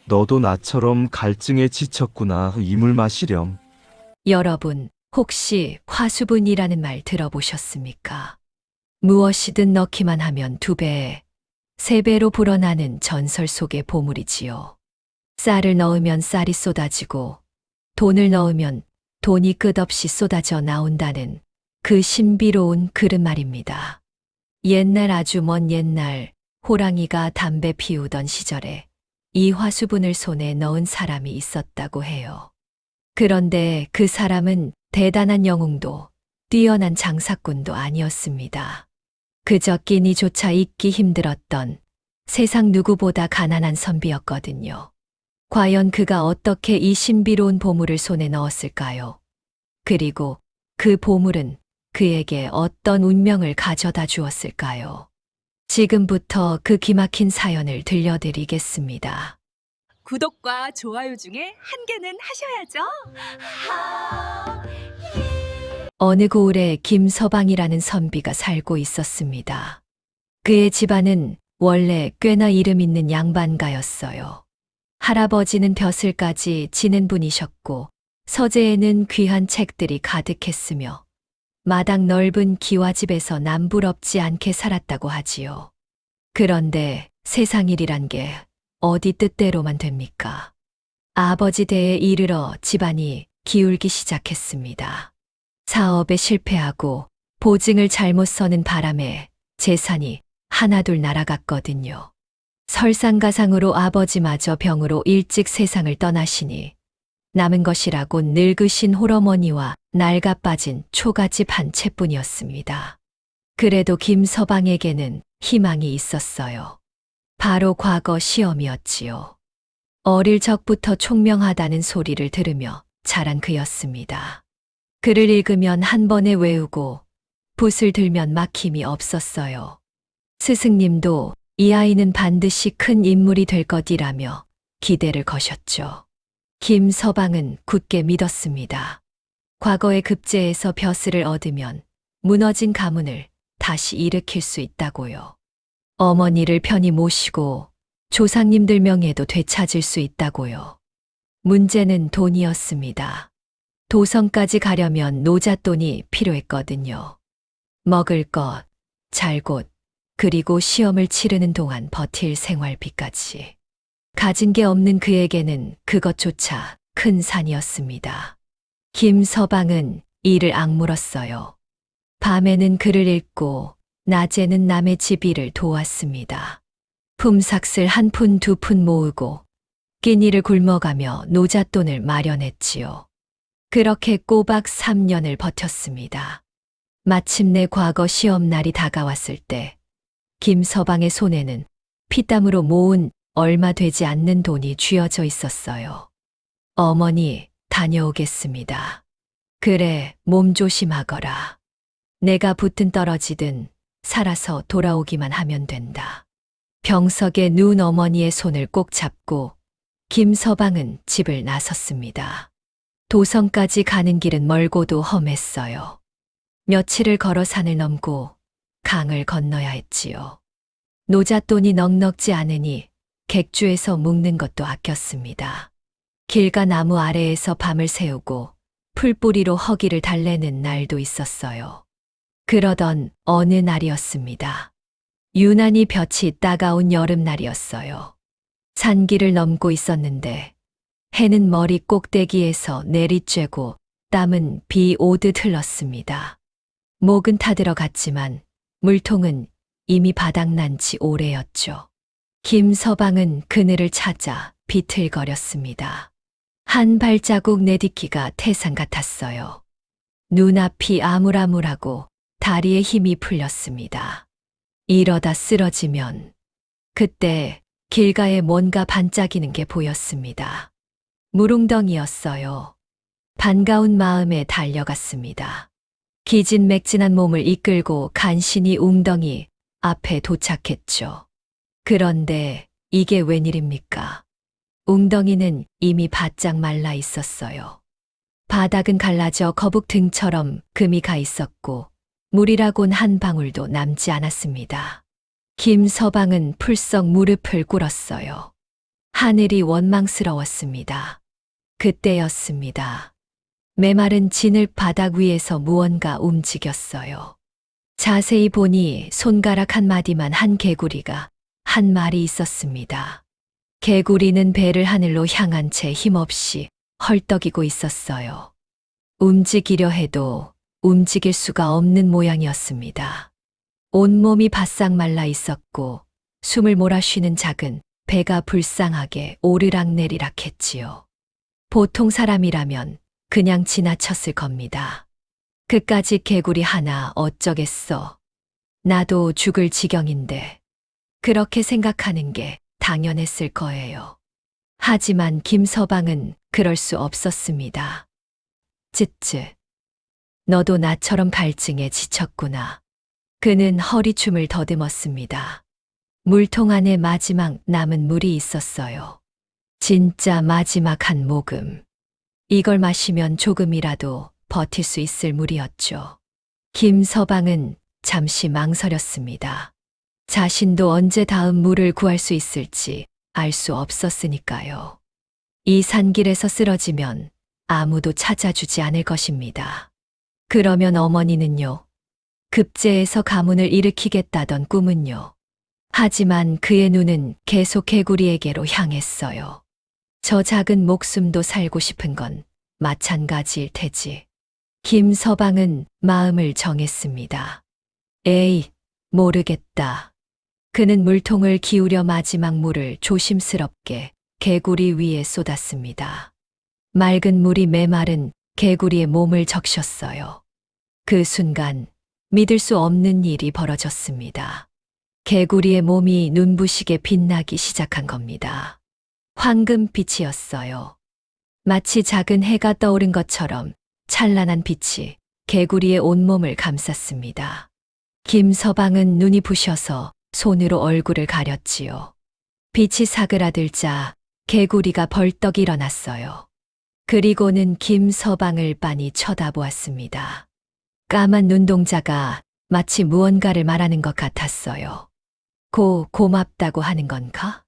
너도 나처럼 갈증에 지쳤구나. 이물 마시렴. 여러분, 혹시 화수분이라는 말 들어보셨습니까? 무엇이든 넣기만 하면 2배, 3배로 불어나는 전설 속의 보물이지요. 쌀을 넣으면 쌀이 쏟아지고, 돈을 넣으면 돈이 끝없이 쏟아져 나온다는 그 신비로운 그릇 말입니다. 옛날, 아주 먼 옛날, 호랑이가 담배 피우던 시절에 이 화수분을 손에 넣은 사람이 있었다고 해요. 그런데 그 사람은 대단한 영웅도 뛰어난 장사꾼도 아니었습니다. 그저 끼니조차 잊기 힘들었던 세상 누구보다 가난한 선비였거든요. 과연 그가 어떻게 이 신비로운 보물을 손에 넣었을까요? 그리고 그 보물은 그에게 어떤 운명을 가져다 주었을까요? 지금부터 그 기막힌 사연을 들려드리겠습니다. 구독과 좋아요 중에 한 개는 하셔야죠. 어느 고을에 김서방이라는 선비가 살고 있었습니다. 그의 집안은 원래 꽤나 이름 있는 양반가였어요. 할아버지는 벼슬까지 지는 분이셨고, 서재에는 귀한 책들이 가득했으며, 마당 넓은 기와집에서 남부럽지 않게 살았다고 하지요. 그런데 세상 일이란 게 어디 뜻대로만 됩니까? 아버지 대에 이르러 집안이 기울기 시작했습니다. 사업에 실패하고 보증을 잘못 서는 바람에 재산이 하나둘 날아갔거든요. 설상가상으로 아버지마저 병으로 일찍 세상을 떠나시니 남은 것이라곤 늙으신 홀어머니와 낡아빠진 초가집 한 채뿐이었습니다. 그래도 김서방에게는 희망이 있었어요. 바로 과거 시험이었지요. 어릴 적부터 총명하다는 소리를 들으며 자란 그였습니다. 글을 읽으면 한 번에 외우고 붓을 들면 막힘이 없었어요. 스승님도 이 아이는 반드시 큰 인물이 될 것이라며 기대를 거셨죠. 김서방은 굳게 믿었습니다. 과거의 급제에서 벼슬을 얻으면 무너진 가문을 다시 일으킬 수 있다고요. 어머니를 편히 모시고 조상님들 명예도 되찾을 수 있다고요. 문제는 돈이었습니다. 도성까지 가려면 노잣돈이 필요했거든요. 먹을 것, 잘 곳, 그리고 시험을 치르는 동안 버틸 생활비까지. 가진 게 없는 그에게는 그것조차 큰 산이었습니다. 김서방은 이를 악물었어요. 밤에는 글을 읽고 낮에는 남의 집 일을 도왔습니다. 품삯을 1푼 2푼 모으고 끼니를 굶어가며 노잣돈을 마련했지요. 그렇게 꼬박 3년을 버텼습니다. 마침내 과거 시험날이 다가왔을 때 김서방의 손에는 피땀으로 모은 얼마 되지 않는 돈이 쥐어져 있었어요. 어머니, 다녀오겠습니다. 그래, 몸 조심하거라. 내가 붙든 떨어지든 살아서 돌아오기만 하면 된다. 병석에 누운 어머니의 손을 꼭 잡고 김서방은 집을 나섰습니다. 도성까지 가는 길은 멀고도 험했어요. 며칠을 걸어 산을 넘고 강을 건너야 했지요. 노잣돈이 넉넉지 않으니 객주에서 묵는 것도 아꼈습니다. 길가 나무 아래에서 밤을 새우고 풀뿌리로 허기를 달래는 날도 있었어요. 그러던 어느 날이었습니다. 유난히 볕이 따가운 여름날이었어요. 산길을 넘고 있었는데 해는 머리 꼭대기에서 내리쬐고 땀은 비 오듯 흘렀습니다. 목은 타들어갔지만 물통은 이미 바닥난 지 오래였죠. 김서방은 그늘을 찾아 비틀거렸습니다. 한 발자국 내딛기가 태산 같았어요. 눈앞이 아물아물하고 다리에 힘이 풀렸습니다. 이러다 쓰러지면 그때 길가에 뭔가 반짝이는 게 보였습니다. 무릉덩이였어요. 반가운 마음에 달려갔습니다. 기진맥진한 몸을 이끌고 간신히 웅덩이 앞에 도착했죠. 그런데 이게 웬일입니까? 웅덩이는 이미 바짝 말라 있었어요. 바닥은 갈라져 거북 등처럼 금이 가 있었고 물이라곤 한 방울도 남지 않았습니다. 김서방은 풀썩 무릎을 꿇었어요. 하늘이 원망스러웠습니다. 그때였습니다. 메마른 진흙 바닥 위에서 무언가 움직였어요. 자세히 보니 손가락 한 마디만 한 개구리가 한 마리 있었습니다. 개구리는 배를 하늘로 향한 채 힘없이 헐떡이고 있었어요. 움직이려 해도 움직일 수가 없는 모양이었습니다. 온몸이 바싹 말라 있었고 숨을 몰아쉬는 작은 배가 불쌍하게 오르락내리락 했지요. 보통 사람이라면 그냥 지나쳤을 겁니다. 그까짓 개구리 하나 어쩌겠어. 나도 죽을 지경인데. 그렇게 생각하는 게 당연했을 거예요. 하지만 김서방은 그럴 수 없었습니다. 쯧쯧. 너도 나처럼 갈증에 지쳤구나. 그는 허리춤을 더듬었습니다. 물통 안에 마지막 남은 물이 있었어요. 진짜 마지막 한 모금. 이걸 마시면 조금이라도 버틸 수 있을 물이었죠. 김서방은 잠시 망설였습니다. 자신도 언제 다음 물을 구할 수 있을지 알 수 없었으니까요. 이 산길에서 쓰러지면 아무도 찾아주지 않을 것입니다. 그러면 어머니는요? 급제에서 가문을 일으키겠다던 꿈은요? 하지만 그의 눈은 계속 개구리에게로 향했어요. 저 작은 목숨도 살고 싶은 건 마찬가지일 테지. 김서방은 마음을 정했습니다. 에이, 모르겠다. 그는 물통을 기울여 마지막 물을 조심스럽게 개구리 위에 쏟았습니다. 맑은 물이 메마른 개구리의 몸을 적셨어요. 그 순간 믿을 수 없는 일이 벌어졌습니다. 개구리의 몸이 눈부시게 빛나기 시작한 겁니다. 황금빛이었어요. 마치 작은 해가 떠오른 것처럼 찬란한 빛이 개구리의 온몸을 감쌌습니다. 김서방은 눈이 부셔서 손으로 얼굴을 가렸지요. 빛이 사그라들자 개구리가 벌떡 일어났어요. 그리고는 김서방을 빤히 쳐다보았습니다. 까만 눈동자가 마치 무언가를 말하는 것 같았어요. 고맙다고 하는 건가?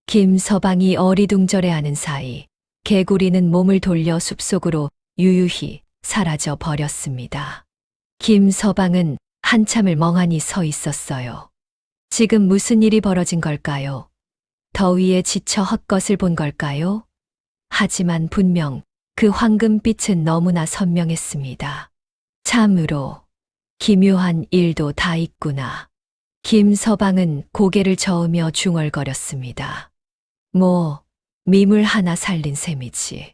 김서방이 어리둥절해하는 사이 개구리는 몸을 돌려 숲속으로 유유히 사라져 버렸습니다. 김서방은 한참을 멍하니 서 있었어요. 지금 무슨 일이 벌어진 걸까요? 더위에 지쳐 헛것을 본 걸까요? 하지만 분명 그 황금빛은 너무나 선명했습니다. 참으로 기묘한 일도 다 있구나. 김서방은 고개를 저으며 중얼거렸습니다. 미물 하나 살린 셈이지.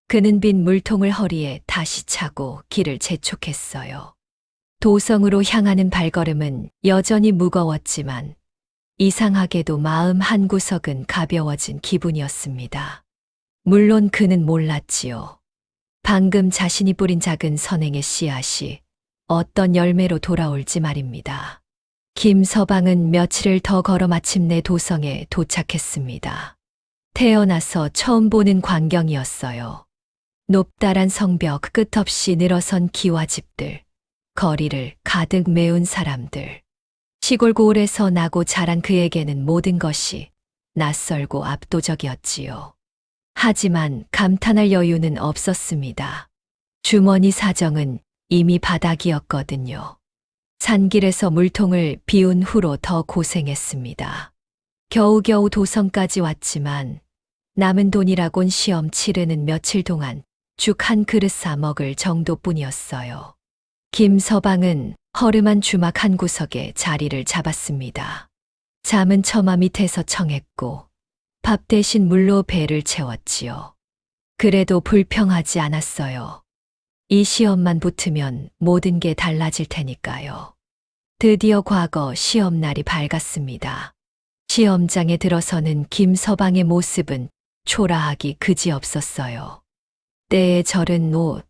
그는 빈 물통을 허리에 다시 차고 길을 재촉했어요. 도성으로 향하는 발걸음은 여전히 무거웠지만 이상하게도 마음 한구석은 가벼워진 기분이었습니다. 물론 그는 몰랐지요. 방금 자신이 뿌린 작은 선행의 씨앗이 어떤 열매로 돌아올지 말입니다. 김서방은 며칠을 더 걸어 마침내 도성에 도착했습니다. 태어나서 처음 보는 광경이었어요. 높다란 성벽 끝없이 늘어선 기와 집들, 거리를 가득 메운 사람들. 시골 고을에서 나고 자란 그에게는 모든 것이 낯설고 압도적이었지요. 하지만 감탄할 여유는 없었습니다. 주머니 사정은 이미 바닥이었거든요. 산길에서 물통을 비운 후로 더 고생했습니다. 겨우겨우 도성까지 왔지만 남은 돈이라곤 시험 치르는 며칠 동안 죽 한 그릇 사 먹을 정도뿐이었어요. 김서방은 허름한 주막 한 구석에 자리를 잡았습니다. 잠은 처마 밑에서 청했고 밥 대신 물로 배를 채웠지요. 그래도 불평하지 않았어요. 이 시험만 붙으면 모든 게 달라질 테니까요. 드디어 과거 시험날이 밝았습니다. 시험장에 들어서는 김서방의 모습은 초라하기 그지없었어요. 때에 절은 옷,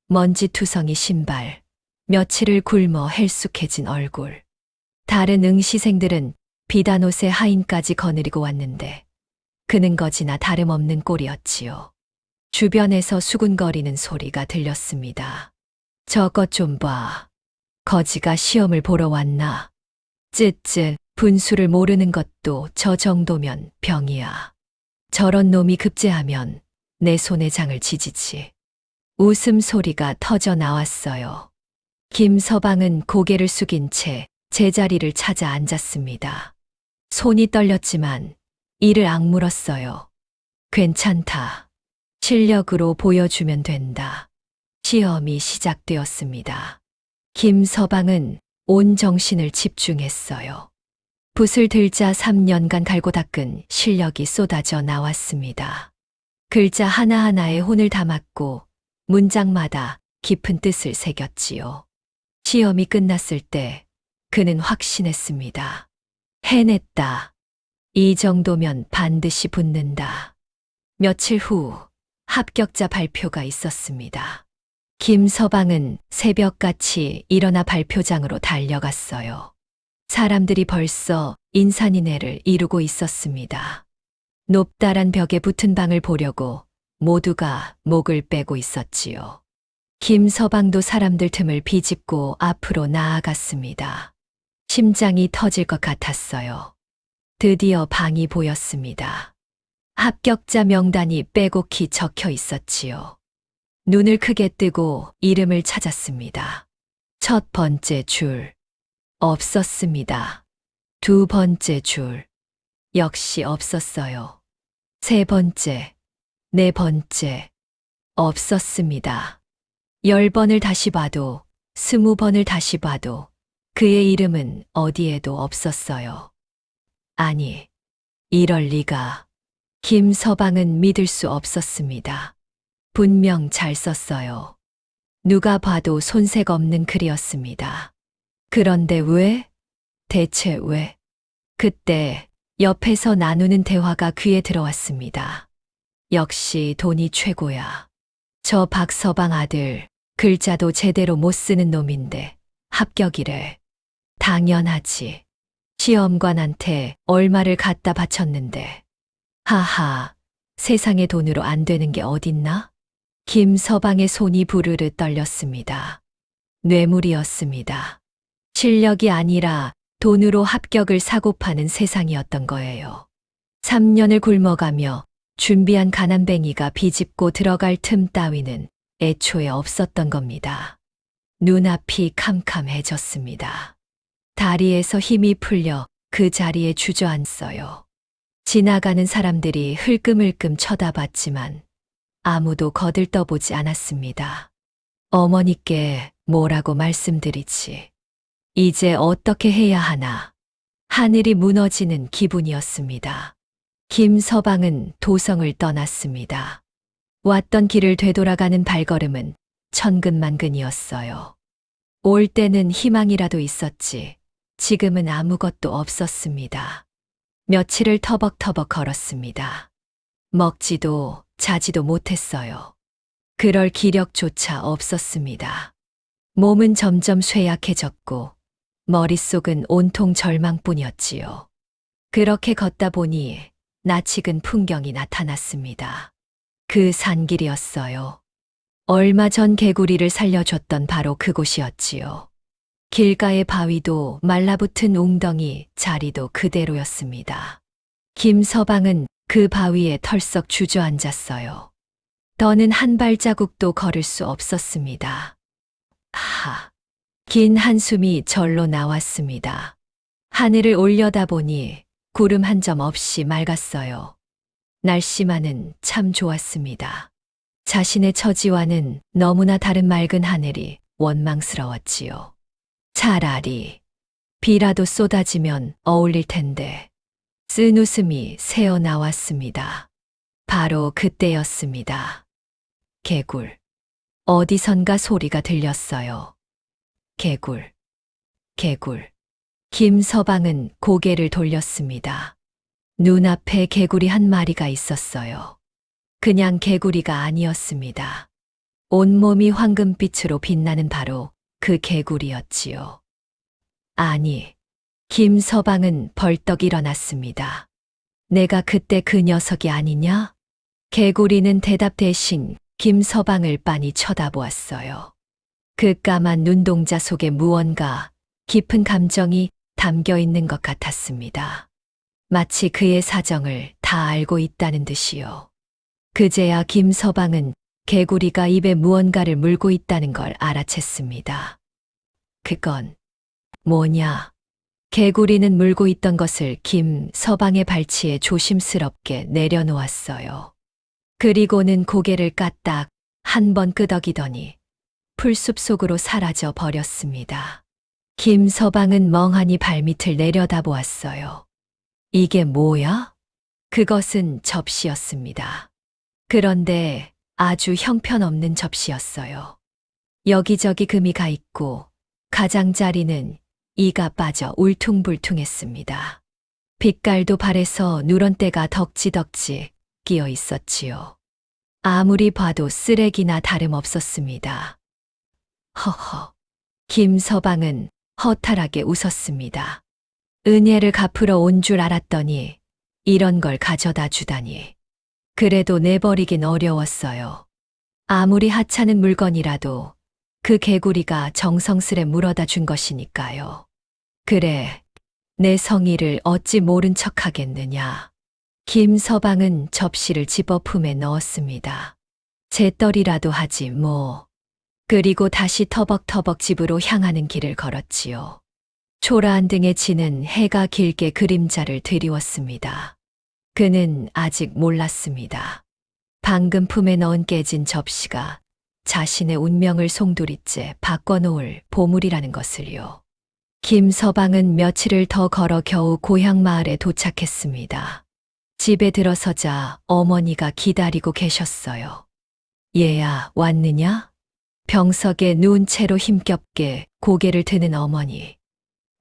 먼지투성이 신발, 며칠을 굶어 헬쑥해진 얼굴. 다른 응시생들은 비단 옷에 하인까지 거느리고 왔는데 그는 거지나 다름없는 꼴이었지요. 주변에서 수군거리는 소리가 들렸습니다. 저것 좀 봐. 거지가 시험을 보러 왔나? 쯧쯧, 분수를 모르는 것도 저 정도면 병이야. 저런 놈이 급제하면 내 손에 장을 지지치. 웃음소리가 터져 나왔어요. 김서방은 고개를 숙인 채 제자리를 찾아 앉았습니다. 손이 떨렸지만 이를 악물었어요. 괜찮다. 실력으로 보여주면 된다. 시험이 시작되었습니다. 김서방은 온 정신을 집중했어요. 붓을 들자 3년간 갈고 닦은 실력이 쏟아져 나왔습니다. 글자 하나하나에 혼을 담았고 문장마다 깊은 뜻을 새겼지요. 시험이 끝났을 때 그는 확신했습니다. 해냈다. 이 정도면 반드시 붙는다. 며칠 후 합격자 발표가 있었습니다. 김서방은 새벽같이 일어나 발표장으로 달려갔어요. 사람들이 벌써 인산인해를 이루고 있었습니다. 높다란 벽에 붙은 방을 보려고 모두가 목을 빼고 있었지요. 김서방도 사람들 틈을 비집고 앞으로 나아갔습니다. 심장이 터질 것 같았어요. 드디어 방이 보였습니다. 합격자 명단이 빼곡히 적혀 있었지요. 눈을 크게 뜨고 이름을 찾았습니다. 첫 번째 줄. 없었습니다. 두 번째 줄. 역시 없었어요. 세 번째, 네 번째. 없었습니다. 10번을 다시 봐도 20번을 다시 봐도 그의 이름은 어디에도 없었어요. 아니, 이럴 리가. 김서방은 믿을 수 없었습니다. 분명 잘 썼어요. 누가 봐도 손색 없는 글이었습니다. 그런데 왜? 대체 왜? 그때 옆에서 나누는 대화가 귀에 들어왔습니다. 역시 돈이 최고야. 저 박서방 아들, 글자도 제대로 못 쓰는 놈인데 합격이래. 당연하지. 시험관한테 얼마를 갖다 바쳤는데. 하하, 세상에 돈으로 안 되는 게 어딨나? 김서방의 손이 부르르 떨렸습니다. 뇌물이었습니다. 실력이 아니라 돈으로 합격을 사고 파는 세상이었던 거예요. 3년을 굶어가며 준비한 가난뱅이가 비집고 들어갈 틈 따위는 애초에 없었던 겁니다. 눈앞이 캄캄해졌습니다. 다리에서 힘이 풀려 그 자리에 주저앉어요. 지나가는 사람들이 흘끔흘끔 쳐다봤지만 아무도 거들떠보지 않았습니다. 어머니께 뭐라고 말씀드리지. 이제 어떻게 해야 하나. 하늘이 무너지는 기분이었습니다. 김서방은 도성을 떠났습니다. 왔던 길을 되돌아가는 발걸음은 천근만근이었어요. 올 때는 희망이라도 있었지. 지금은 아무것도 없었습니다. 며칠을 터벅터벅 걸었습니다. 먹지도 자지도 못했어요. 그럴 기력조차 없었습니다. 몸은 점점 쇠약해졌고 머릿속은 온통 절망뿐이었지요. 그렇게 걷다 보니 낯익은 풍경이 나타났습니다. 그 산길이었어요. 얼마 전 개구리를 살려줬던 바로 그곳이었지요. 길가의 바위도 말라붙은 웅덩이 자리도 그대로였습니다. 김서방은 그 바위에 털썩 주저앉았어요. 더는 한 발자국도 걸을 수 없었습니다. 긴 한숨이 절로 나왔습니다. 하늘을 올려다보니 구름 한 점 없이 맑았어요. 날씨만은 참 좋았습니다. 자신의 처지와는 너무나 다른 맑은 하늘이 원망스러웠지요. 차라리 비라도 쏟아지면 어울릴 텐데. 쓴 웃음이 새어 나왔습니다. 바로 그때였습니다. 개굴. 어디선가 소리가 들렸어요. 개굴. 개굴. 김서방은 고개를 돌렸습니다. 눈앞에 개구리 한 마리가 있었어요. 그냥 개구리가 아니었습니다. 온몸이 황금빛으로 빛나는 바로 그 개구리였지요. 아니, 김서방은 벌떡 일어났습니다. 내가 그때 그 녀석이 아니냐? 개구리는 대답 대신 김서방을 빤히 쳐다보았어요. 그 까만 눈동자 속에 무언가 깊은 감정이 담겨 있는 것 같았습니다. 마치 그의 사정을 다 알고 있다는 듯이요. 그제야 김서방은 개구리가 입에 무언가를 물고 있다는 걸 알아챘습니다. 그건 뭐냐? 개구리는 물고 있던 것을 김서방의 발치에 조심스럽게 내려놓았어요. 그리고는 고개를 까딱 한 번 끄덕이더니 풀숲 속으로 사라져 버렸습니다. 김서방은 멍하니 발밑을 내려다보았어요. 이게 뭐야? 그것은 접시였습니다. 그런데 아주 형편없는 접시였어요. 여기저기 금이 가 있고 가장자리는 이가 빠져 울퉁불퉁했습니다. 빛깔도 발에서 누런 때가 덕지덕지 끼어 있었지요. 아무리 봐도 쓰레기나 다름없었습니다. 허허. 김서방은 허탈하게 웃었습니다. 은혜를 갚으러 온 줄 알았더니 이런 걸 가져다 주다니. 그래도 내버리긴 어려웠어요. 아무리 하찮은 물건이라도 그 개구리가 정성스레 물어다 준 것이니까요. 그래, 내 성의를 어찌 모른 척 하겠느냐. 김서방은 접시를 집어 품에 넣었습니다. 재떨이라도 하지 뭐. 그리고 다시 터벅터벅 집으로 향하는 길을 걸었지요. 초라한 등에 지는 해가 길게 그림자를 드리웠습니다. 그는 아직 몰랐습니다. 방금 품에 넣은 깨진 접시가 자신의 운명을 송두리째 바꿔놓을 보물이라는 것을요. 김서방은 며칠을 더 걸어 겨우 고향 마을에 도착했습니다. 집에 들어서자 어머니가 기다리고 계셨어요. 얘야, 왔느냐? 병석에 누운 채로 힘겹게 고개를 드는 어머니.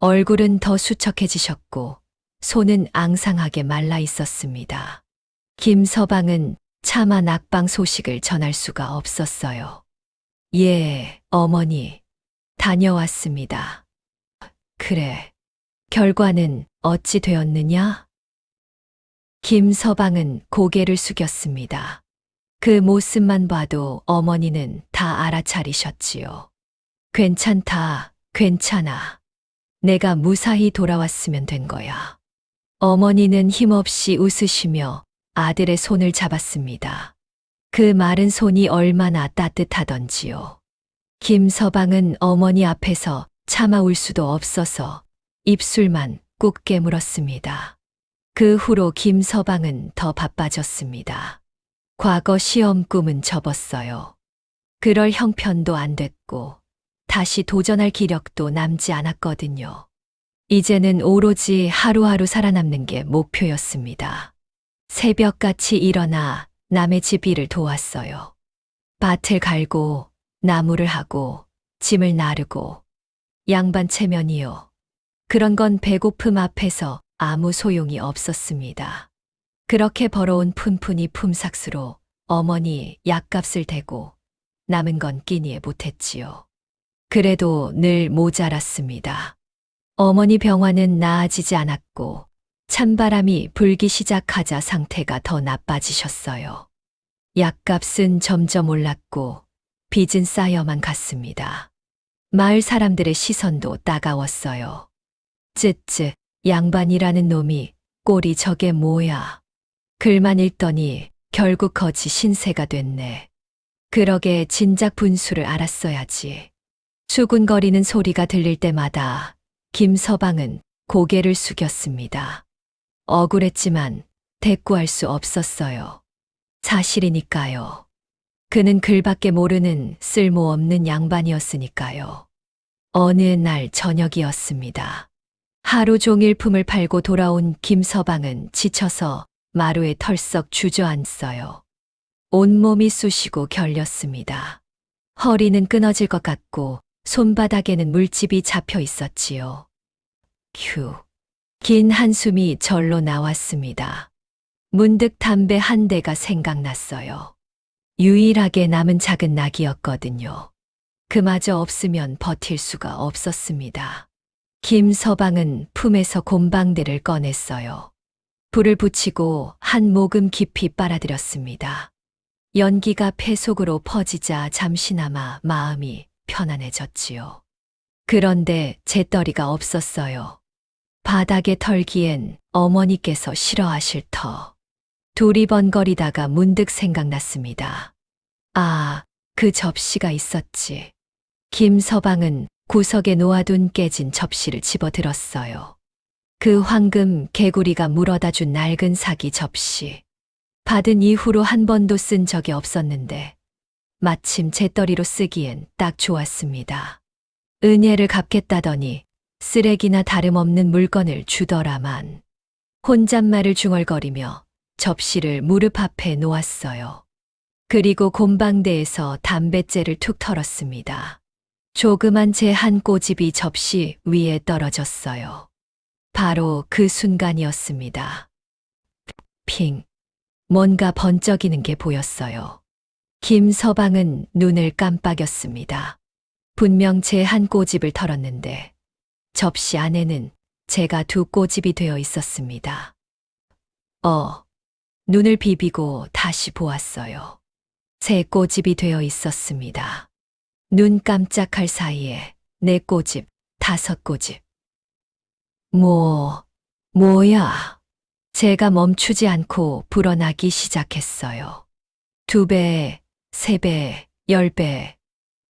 얼굴은 더 수척해지셨고 손은 앙상하게 말라 있었습니다. 김서방은 차마 낙방 소식을 전할 수가 없었어요. 예, 어머니. 다녀왔습니다. 그래. 결과는 어찌 되었느냐? 김서방은 고개를 숙였습니다. 그 모습만 봐도 어머니는 다 알아차리셨지요. 괜찮다, 괜찮아. 내가 무사히 돌아왔으면 된 거야. 어머니는 힘없이 웃으시며 아들의 손을 잡았습니다. 그 마른 손이 얼마나 따뜻하던지요. 김서방은 어머니 앞에서 참아 울 수도 없어서 입술만 꾹 깨물었습니다. 그 후로 김서방은 더 바빠졌습니다. 과거 시험 꿈은 접었어요. 그럴 형편도 안 됐고 다시 도전할 기력도 남지 않았거든요. 이제는 오로지 하루하루 살아남는 게 목표였습니다. 새벽같이 일어나 남의 집 일을 도왔어요. 밭을 갈고 나무를 하고 짐을 나르고 양반 체면이요. 그런 건 배고픔 앞에서 아무 소용이 없었습니다. 그렇게 벌어온 푼푼이 품삯으로 어머니 약값을 대고 남은 건 끼니에 못했지요. 그래도 늘 모자랐습니다. 어머니 병환은 나아지지 않았고 찬바람이 불기 시작하자 상태가 더 나빠지셨어요. 약값은 점점 올랐고 빚은 쌓여만 갔습니다. 마을 사람들의 시선도 따가웠어요. 쯧쯧, 양반이라는 놈이 꼴이 저게 뭐야. 글만 읽더니 결국 거지 신세가 됐네. 그러게 진작 분수를 알았어야지. 수군거리는 소리가 들릴 때마다 김서방은 고개를 숙였습니다. 억울했지만 대꾸할 수 없었어요. 사실이니까요. 그는 글밖에 모르는 쓸모없는 양반이었으니까요. 어느 날 저녁이었습니다. 하루 종일 품을 팔고 돌아온 김서방은 지쳐서 마루에 털썩 주저앉어요. 온몸이 쑤시고 결렸습니다. 허리는 끊어질 것 같고 손바닥에는 물집이 잡혀 있었지요. 휴. 긴 한숨이 절로 나왔습니다. 문득 담배 한 대가 생각났어요. 유일하게 남은 작은 낙이었거든요. 그마저 없으면 버틸 수가 없었습니다. 김서방은 품에서 곰방대를 꺼냈어요. 불을 붙이고 한 모금 깊이 빨아들였습니다. 연기가 폐 속으로 퍼지자 잠시나마 마음이 편안해졌지요. 그런데 재떨이가 없었어요. 바닥에 털기엔 어머니께서 싫어하실 터. 두리번거리다가 문득 생각났습니다. 아, 그 접시가 있었지. 김서방은 구석에 놓아둔 깨진 접시를 집어들었어요. 그 황금 개구리가 물어다 준 낡은 사기 접시. 받은 이후로 한 번도 쓴 적이 없었는데 마침 재떨이로 쓰기엔 딱 좋았습니다. 은혜를 갚겠다더니 쓰레기나 다름없는 물건을 주더라만. 혼잣말을 중얼거리며 접시를 무릎 앞에 놓았어요. 그리고 곰방대에서 담뱃재를 툭 털었습니다. 조그만 재 한 꼬집이 접시 위에 떨어졌어요. 바로 그 순간이었습니다. 핑. 뭔가 번쩍이는 게 보였어요. 김서방은 눈을 깜빡였습니다. 분명 재 한 꼬집을 털었는데 접시 안에는 재가 두 꼬집이 되어 있었습니다. 눈을 비비고 다시 보았어요. 세 꼬집이 되어 있었습니다. 눈 깜짝할 사이에 네 꼬집, 다섯 꼬집. 뭐야? 재가 멈추지 않고 불어나기 시작했어요. 2배, 3배, 10배.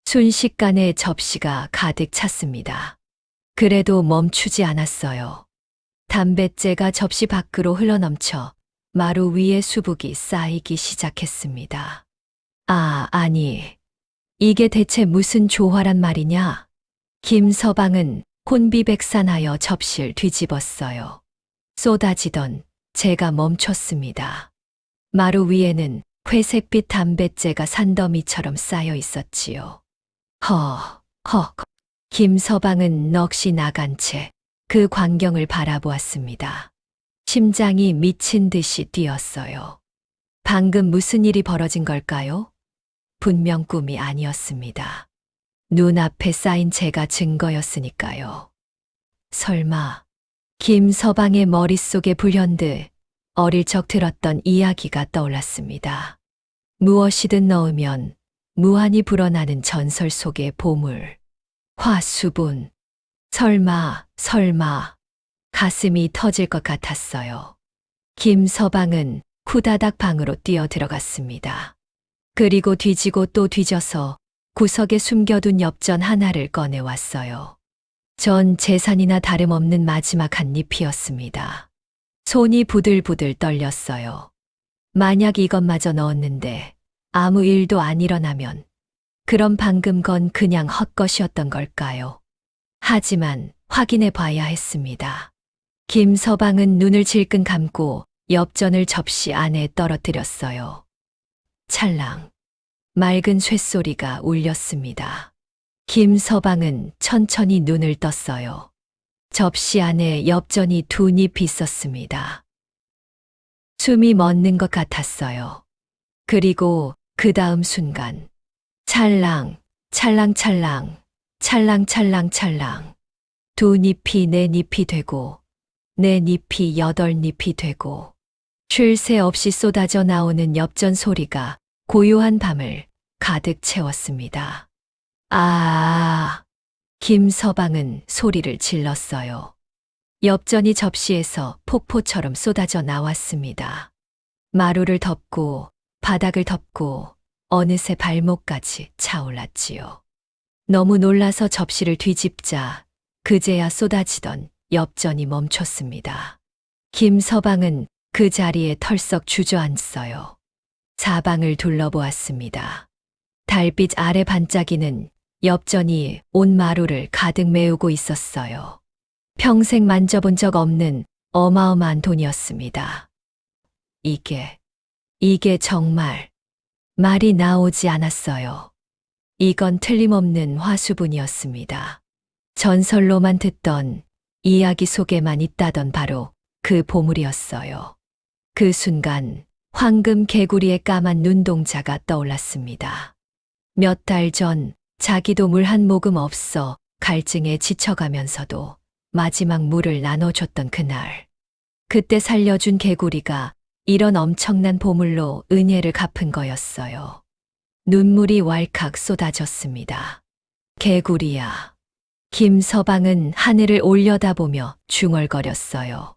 순식간에 접시가 가득 찼습니다. 그래도 멈추지 않았어요. 담뱃재가 접시 밖으로 흘러넘쳐 마루 위에 수북이 쌓이기 시작했습니다. 아니. 이게 대체 무슨 조화란 말이냐? 김서방은 혼비백산하여 접시를 뒤집었어요. 쏟아지던 재가 멈췄습니다. 마루 위에는 회색빛 담뱃재가 산더미처럼 쌓여 있었지요. 김서방은 넋이 나간 채 그 광경을 바라보았습니다. 심장이 미친 듯이 뛰었어요. 방금 무슨 일이 벌어진 걸까요? 분명 꿈이 아니었습니다. 눈앞에 쌓인 재가 증거였으니까요. 설마 김서방의 머릿속에 불현듯 어릴 적 들었던 이야기가 떠올랐습니다. 무엇이든 넣으면 무한히 불어나는 전설 속의 보물. 화수분. 설마. 가슴이 터질 것 같았어요. 김서방은 후다닥 방으로 뛰어들어갔습니다. 그리고 뒤지고 또 뒤져서 구석에 숨겨둔 엽전 하나를 꺼내왔어요. 전 재산이나 다름없는 마지막 한 잎이었습니다. 손이 부들부들 떨렸어요. 만약 이것마저 넣었는데 아무 일도 안 일어나면 그럼 방금 건 그냥 헛것이었던 걸까요? 하지만 확인해 봐야 했습니다. 김서방은 눈을 질끈 감고 엽전을 접시 안에 떨어뜨렸어요. 찰랑. 맑은 쇳소리가 울렸습니다. 김서방은 천천히 눈을 떴어요. 접시 안에 엽전이 두 입 있었습니다. 숨이 멎는 것 같았어요. 그리고 그 다음 순간 찰랑. 두 잎이 네 잎이 되고 네 잎이 8잎이 되고 쉴 새 없이 쏟아져 나오는 엽전 소리가 고요한 밤을 가득 채웠습니다. 김서방은 소리를 질렀어요. 엽전이 접시에서 폭포처럼 쏟아져 나왔습니다. 마루를 덮고 바닥을 덮고 어느새 발목까지 차올랐지요. 너무 놀라서 접시를 뒤집자 그제야 쏟아지던 엽전이 멈췄습니다. 김서방은 그 자리에 털썩 주저앉어요. 사방을 둘러보았습니다. 달빛 아래 반짝이는 엽전이 온 마루를 가득 메우고 있었어요. 평생 만져본 적 없는 어마어마한 돈이었습니다. 이게 정말 말이 나오지 않았어요. 이건 틀림없는 화수분이었습니다. 전설로만 듣던 이야기 속에만 있다던 바로 그 보물이었어요. 그 순간 황금 개구리의 까만 눈동자가 떠올랐습니다. 몇 달 전 자기도 물 한 모금 없어 갈증에 지쳐가면서도 마지막 물을 나눠줬던 그날. 그때 살려준 개구리가 이런 엄청난 보물로 은혜를 갚은 거였어요. 눈물이 왈칵 쏟아졌습니다. 개구리야, 김서방은 하늘을 올려다보며 중얼거렸어요.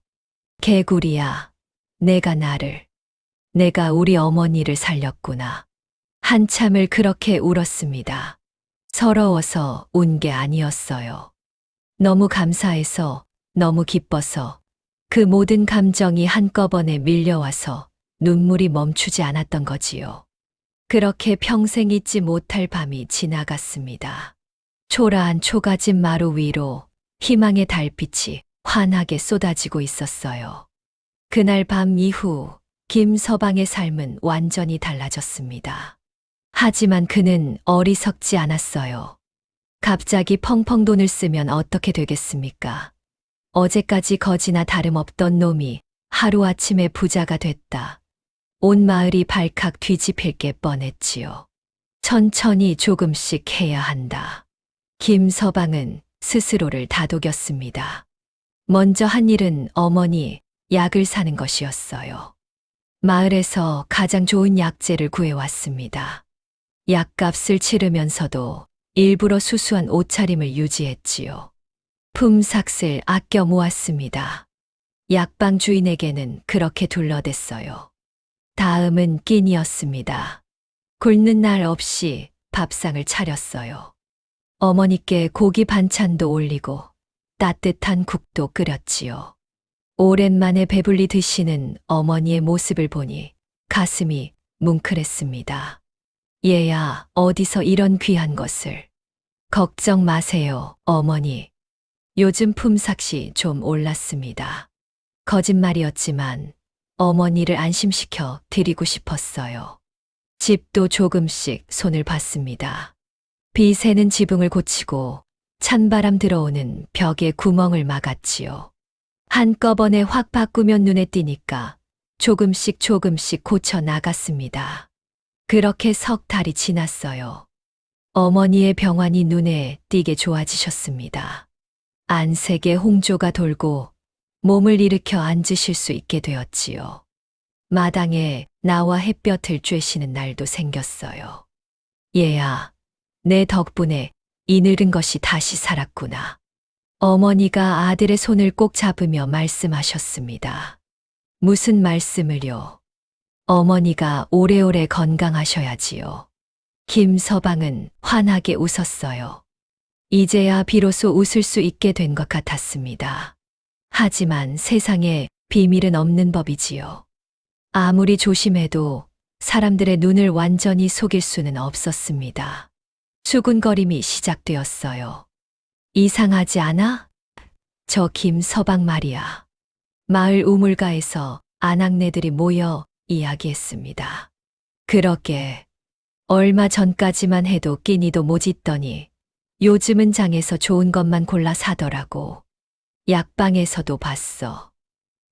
개구리야, 내가 우리 어머니를 살렸구나. 한참을 그렇게 울었습니다. 서러워서 운 게 아니었어요. 너무 감사해서, 너무 기뻐서, 그 모든 감정이 한꺼번에 밀려와서 눈물이 멈추지 않았던 거지요. 그렇게 평생 잊지 못할 밤이 지나갔습니다. 초라한 초가집 마루 위로 희망의 달빛이 환하게 쏟아지고 있었어요. 그날 밤 이후 김서방의 삶은 완전히 달라졌습니다. 하지만 그는 어리석지 않았어요. 갑자기 펑펑 돈을 쓰면 어떻게 되겠습니까? 어제까지 거지나 다름없던 놈이 하루아침에 부자가 됐다. 온 마을이 발칵 뒤집힐 게 뻔했지요. 천천히 조금씩 해야 한다. 김서방은 스스로를 다독였습니다. 먼저 한 일은 어머니 약을 사는 것이었어요. 마을에서 가장 좋은 약재를 구해왔습니다. 약값을 치르면서도 일부러 수수한 옷차림을 유지했지요. 품삯을 아껴 모았습니다. 약방 주인에게는 그렇게 둘러댔어요. 다음은 끼니였습니다. 굶는 날 없이 밥상을 차렸어요. 어머니께 고기 반찬도 올리고 따뜻한 국도 끓였지요. 오랜만에 배불리 드시는 어머니의 모습을 보니 가슴이 뭉클했습니다. 얘야, 어디서 이런 귀한 것을. 걱정 마세요, 어머니. 요즘 품삯이 좀 올랐습니다. 거짓말이었지만 어머니를 안심시켜 드리고 싶었어요. 집도 조금씩 손을 봤습니다. 비 새는 지붕을 고치고 찬바람 들어오는 벽에 구멍을 막았지요. 한꺼번에 확 바꾸면 눈에 띄니까 조금씩 고쳐 나갔습니다. 그렇게 석 달이 지났어요. 어머니의 병환이 눈에 띄게 좋아지셨습니다. 안색에 홍조가 돌고 몸을 일으켜 앉으실 수 있게 되었지요. 마당에 나와 햇볕을 쬐시는 날도 생겼어요. 얘야, 내 덕분에 이 늙은 것이 다시 살았구나. 어머니가 아들의 손을 꼭 잡으며 말씀하셨습니다. 무슨 말씀을요? 어머니가 오래오래 건강하셔야지요. 김서방은 환하게 웃었어요. 이제야 비로소 웃을 수 있게 된 것 같았습니다. 하지만 세상에 비밀은 없는 법이지요. 아무리 조심해도 사람들의 눈을 완전히 속일 수는 없었습니다. 수군거림이 시작되었어요. 이상하지 않아? 저 김서방 말이야. 마을 우물가에서 아낙네들이 모여 이야기했습니다. 그러게 얼마 전까지만 해도 끼니도 못 잊더니 요즘은 장에서 좋은 것만 골라 사더라고. 약방에서도 봤어.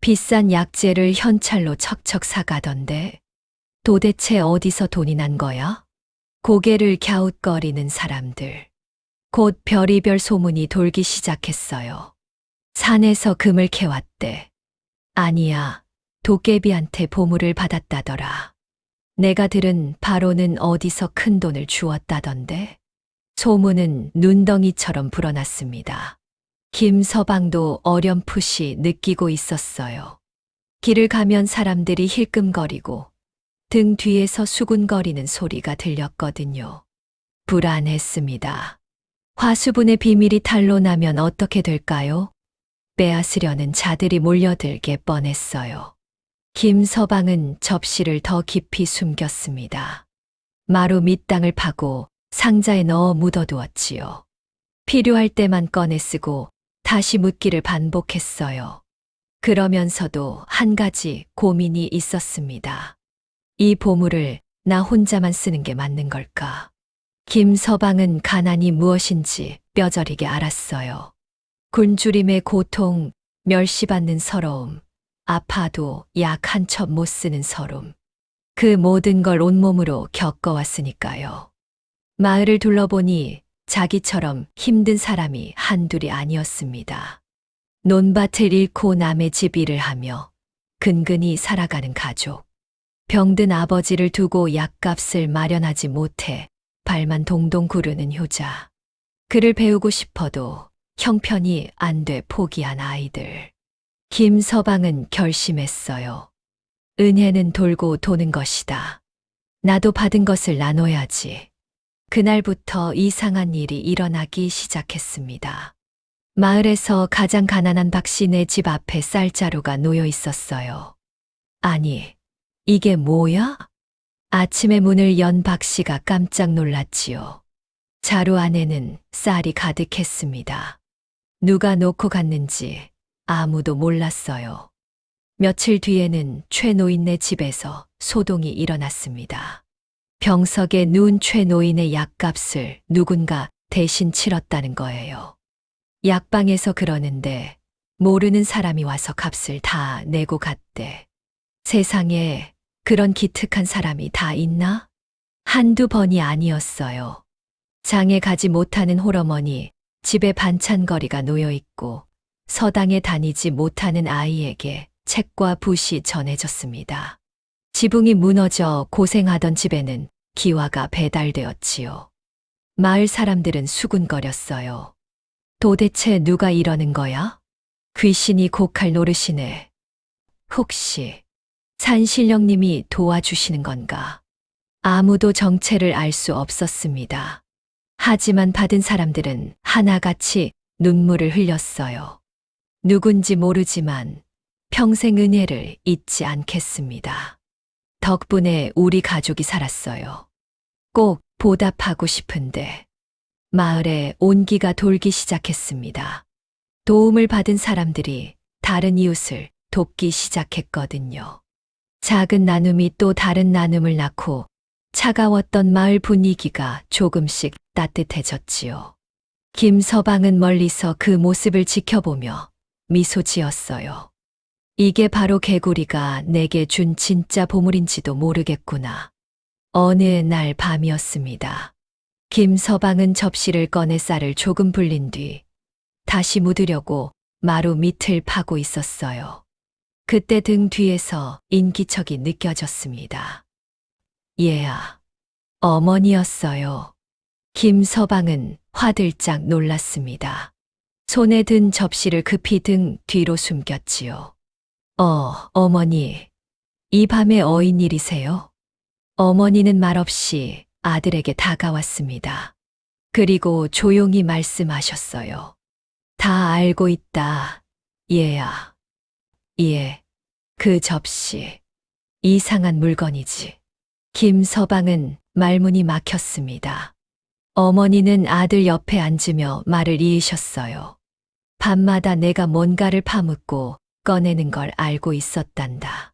비싼 약재를 현찰로 척척 사가던데 도대체 어디서 돈이 난 거야? 고개를 갸웃거리는 사람들. 곧 별이별 소문이 돌기 시작했어요. 산에서 금을 캐왔대. 아니야, 도깨비한테 보물을 받았다더라. 내가 들은 바로는 어디서 큰 돈을 주었다던데. 소문은 눈덩이처럼 불어났습니다. 김서방도 어렴풋이 느끼고 있었어요. 길을 가면 사람들이 힐끔거리고 등 뒤에서 수군거리는 소리가 들렸거든요. 불안했습니다. 화수분의 비밀이 탄로나면 어떻게 될까요? 빼앗으려는 자들이 몰려들게 뻔했어요. 김서방은 접시를 더 깊이 숨겼습니다. 마루 밑땅을 파고 상자에 넣어 묻어두었지요. 필요할 때만 꺼내 쓰고 다시 묻기를 반복했어요. 그러면서도 한 가지 고민이 있었습니다. 이 보물을 나 혼자만 쓰는 게 맞는 걸까? 김서방은 가난이 무엇인지 뼈저리게 알았어요. 굶주림의 고통, 멸시받는 서러움, 아파도 약 한 첩 못 쓰는 서름. 그 모든 걸 온몸으로 겪어왔으니까요. 마을을 둘러보니 자기처럼 힘든 사람이 한둘이 아니었습니다. 논밭을 잃고 남의 집 일을 하며 근근히 살아가는 가족. 병든 아버지를 두고 약값을 마련하지 못해 발만 동동 구르는 효자. 그를 배우고 싶어도 형편이 안 돼 포기한 아이들. 김서방은 결심했어요. 은혜는 돌고 도는 것이다. 나도 받은 것을 나눠야지. 그날부터 이상한 일이 일어나기 시작했습니다. 마을에서 가장 가난한 박씨네 집 앞에 쌀자루가 놓여 있었어요. 아니, 이게 뭐야? 아침에 문을 연 박씨가 깜짝 놀랐지요. 자루 안에는 쌀이 가득했습니다. 누가 놓고 갔는지 아무도 몰랐어요. 며칠 뒤에는 최 노인네 집에서 소동이 일어났습니다. 병석에 누운 최 노인의 약값을 누군가 대신 치렀다는 거예요. 약방에서 그러는데 모르는 사람이 와서 값을 다 내고 갔대. 세상에 그런 기특한 사람이 다 있나? 한두 번이 아니었어요. 장에 가지 못하는 홀어머니, 집에 반찬거리가 놓여 있고 서당에 다니지 못하는 아이에게 책과 붓이 전해졌습니다. 지붕이 무너져 고생하던 집에는 기와가 배달되었지요. 마을 사람들은 수군거렸어요. 도대체 누가 이러는 거야? 귀신이 고칼 노르시네. 혹시 산신령님이 도와주시는 건가? 아무도 정체를 알 수 없었습니다. 하지만 받은 사람들은 하나같이 눈물을 흘렸어요. 누군지 모르지만 평생 은혜를 잊지 않겠습니다. 덕분에 우리 가족이 살았어요. 꼭 보답하고 싶은데 마을에 온기가 돌기 시작했습니다. 도움을 받은 사람들이 다른 이웃을 돕기 시작했거든요. 작은 나눔이 또 다른 나눔을 낳고 차가웠던 마을 분위기가 조금씩 따뜻해졌지요. 김서방은 멀리서 그 모습을 지켜보며 미소 지었어요. 이게 바로 개구리가 내게 준 진짜 보물인지도 모르겠구나. 어느 날 밤이었습니다. 김서방은 접시를 꺼내 쌀을 조금 불린 뒤 다시 묻으려고 마루 밑을 파고 있었어요. 그때 등 뒤에서 인기척이 느껴졌습니다. 얘야, 어머니였어요. 김서방은 화들짝 놀랐습니다. 손에 든 접시를 급히 등 뒤로 숨겼지요. 어머니, 이 밤에 어인 일이세요? 어머니는 말없이 아들에게 다가왔습니다. 그리고 조용히 말씀하셨어요. 다 알고 있다, 얘야. 예, 그 접시, 이상한 물건이지. 김서방은 말문이 막혔습니다. 어머니는 아들 옆에 앉으며 말을 이으셨어요. 밤마다 내가 뭔가를 파묻고 꺼내는 걸 알고 있었단다.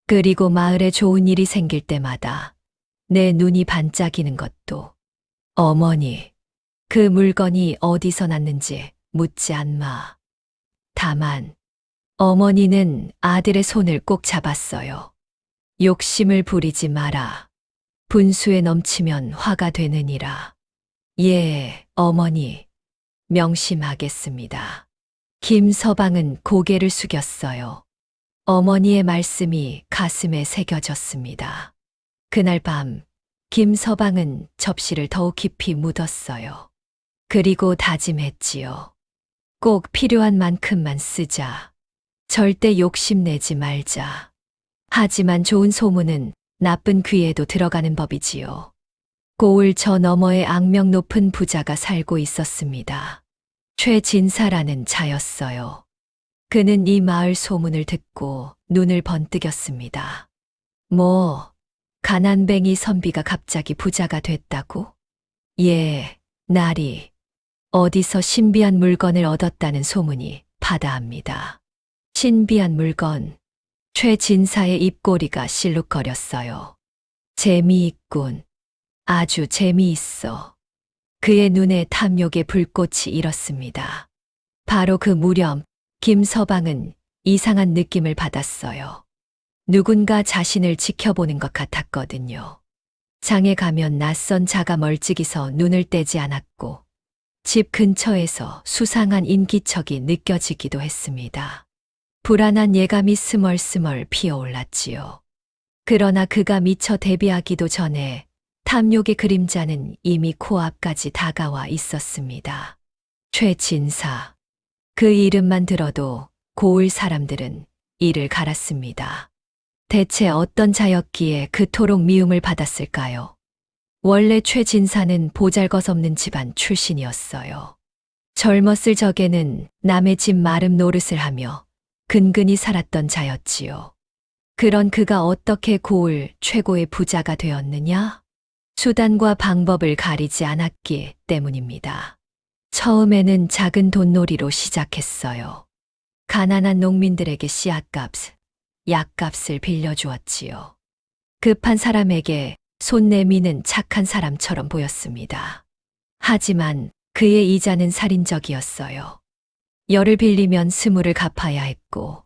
그리고 마을에 좋은 일이 생길 때마다 내 눈이 반짝이는 것도 어머니, 그 물건이 어디서 났는지 묻지 않마. 다만 어머니는 아들의 손을 꼭 잡았어요. 욕심을 부리지 마라. 분수에 넘치면 화가 되느니라. 예, 어머니, 명심하겠습니다. 김서방은 고개를 숙였어요. 어머니의 말씀이 가슴에 새겨졌습니다. 그날 밤, 김서방은 접시를 더욱 깊이 묻었어요. 그리고 다짐했지요. 꼭 필요한 만큼만 쓰자. 절대 욕심내지 말자. 하지만 좋은 소문은 나쁜 귀에도 들어가는 법이지요. 고을 저 너머에 악명 높은 부자가 살고 있었습니다. 최진사라는 자였어요. 그는 이 마을 소문을 듣고 눈을 번뜩였습니다. 가난뱅이 선비가 갑자기 부자가 됐다고? 예, 날이 어디서 신비한 물건을 얻었다는 소문이 파다합니다. 신비한 물건, 최진사의 입꼬리가 실룩거렸어요. 재미있군. 아주 재미있어. 그의 눈에 탐욕의 불꽃이 일었습니다. 바로 그 무렵 김서방은 이상한 느낌을 받았어요. 누군가 자신을 지켜보는 것 같았거든요. 장에 가면 낯선 자가 멀찍이서 눈을 떼지 않았고 집 근처에서 수상한 인기척이 느껴지기도 했습니다. 불안한 예감이 스멀스멀 피어올랐지요. 그러나 그가 미처 대비하기도 전에 탐욕의 그림자는 이미 코앞까지 다가와 있었습니다. 최진사. 그 이름만 들어도 고을 사람들은 이를 갈았습니다. 대체 어떤 자였기에 그토록 미움을 받았을까요? 원래 최진사는 보잘것없는 집안 출신이었어요. 젊었을 적에는 남의 집 마름 노릇을 하며 근근히 살았던 자였지요. 그런 그가 어떻게 고을 최고의 부자가 되었느냐? 수단과 방법을 가리지 않았기 때문입니다. 처음에는 작은 돈놀이로 시작했어요. 가난한 농민들에게 씨앗값, 약값을 빌려주었지요. 급한 사람에게 손 내미는 착한 사람처럼 보였습니다. 하지만 그의 이자는 살인적이었어요. 열을 빌리면 20을 갚아야 했고,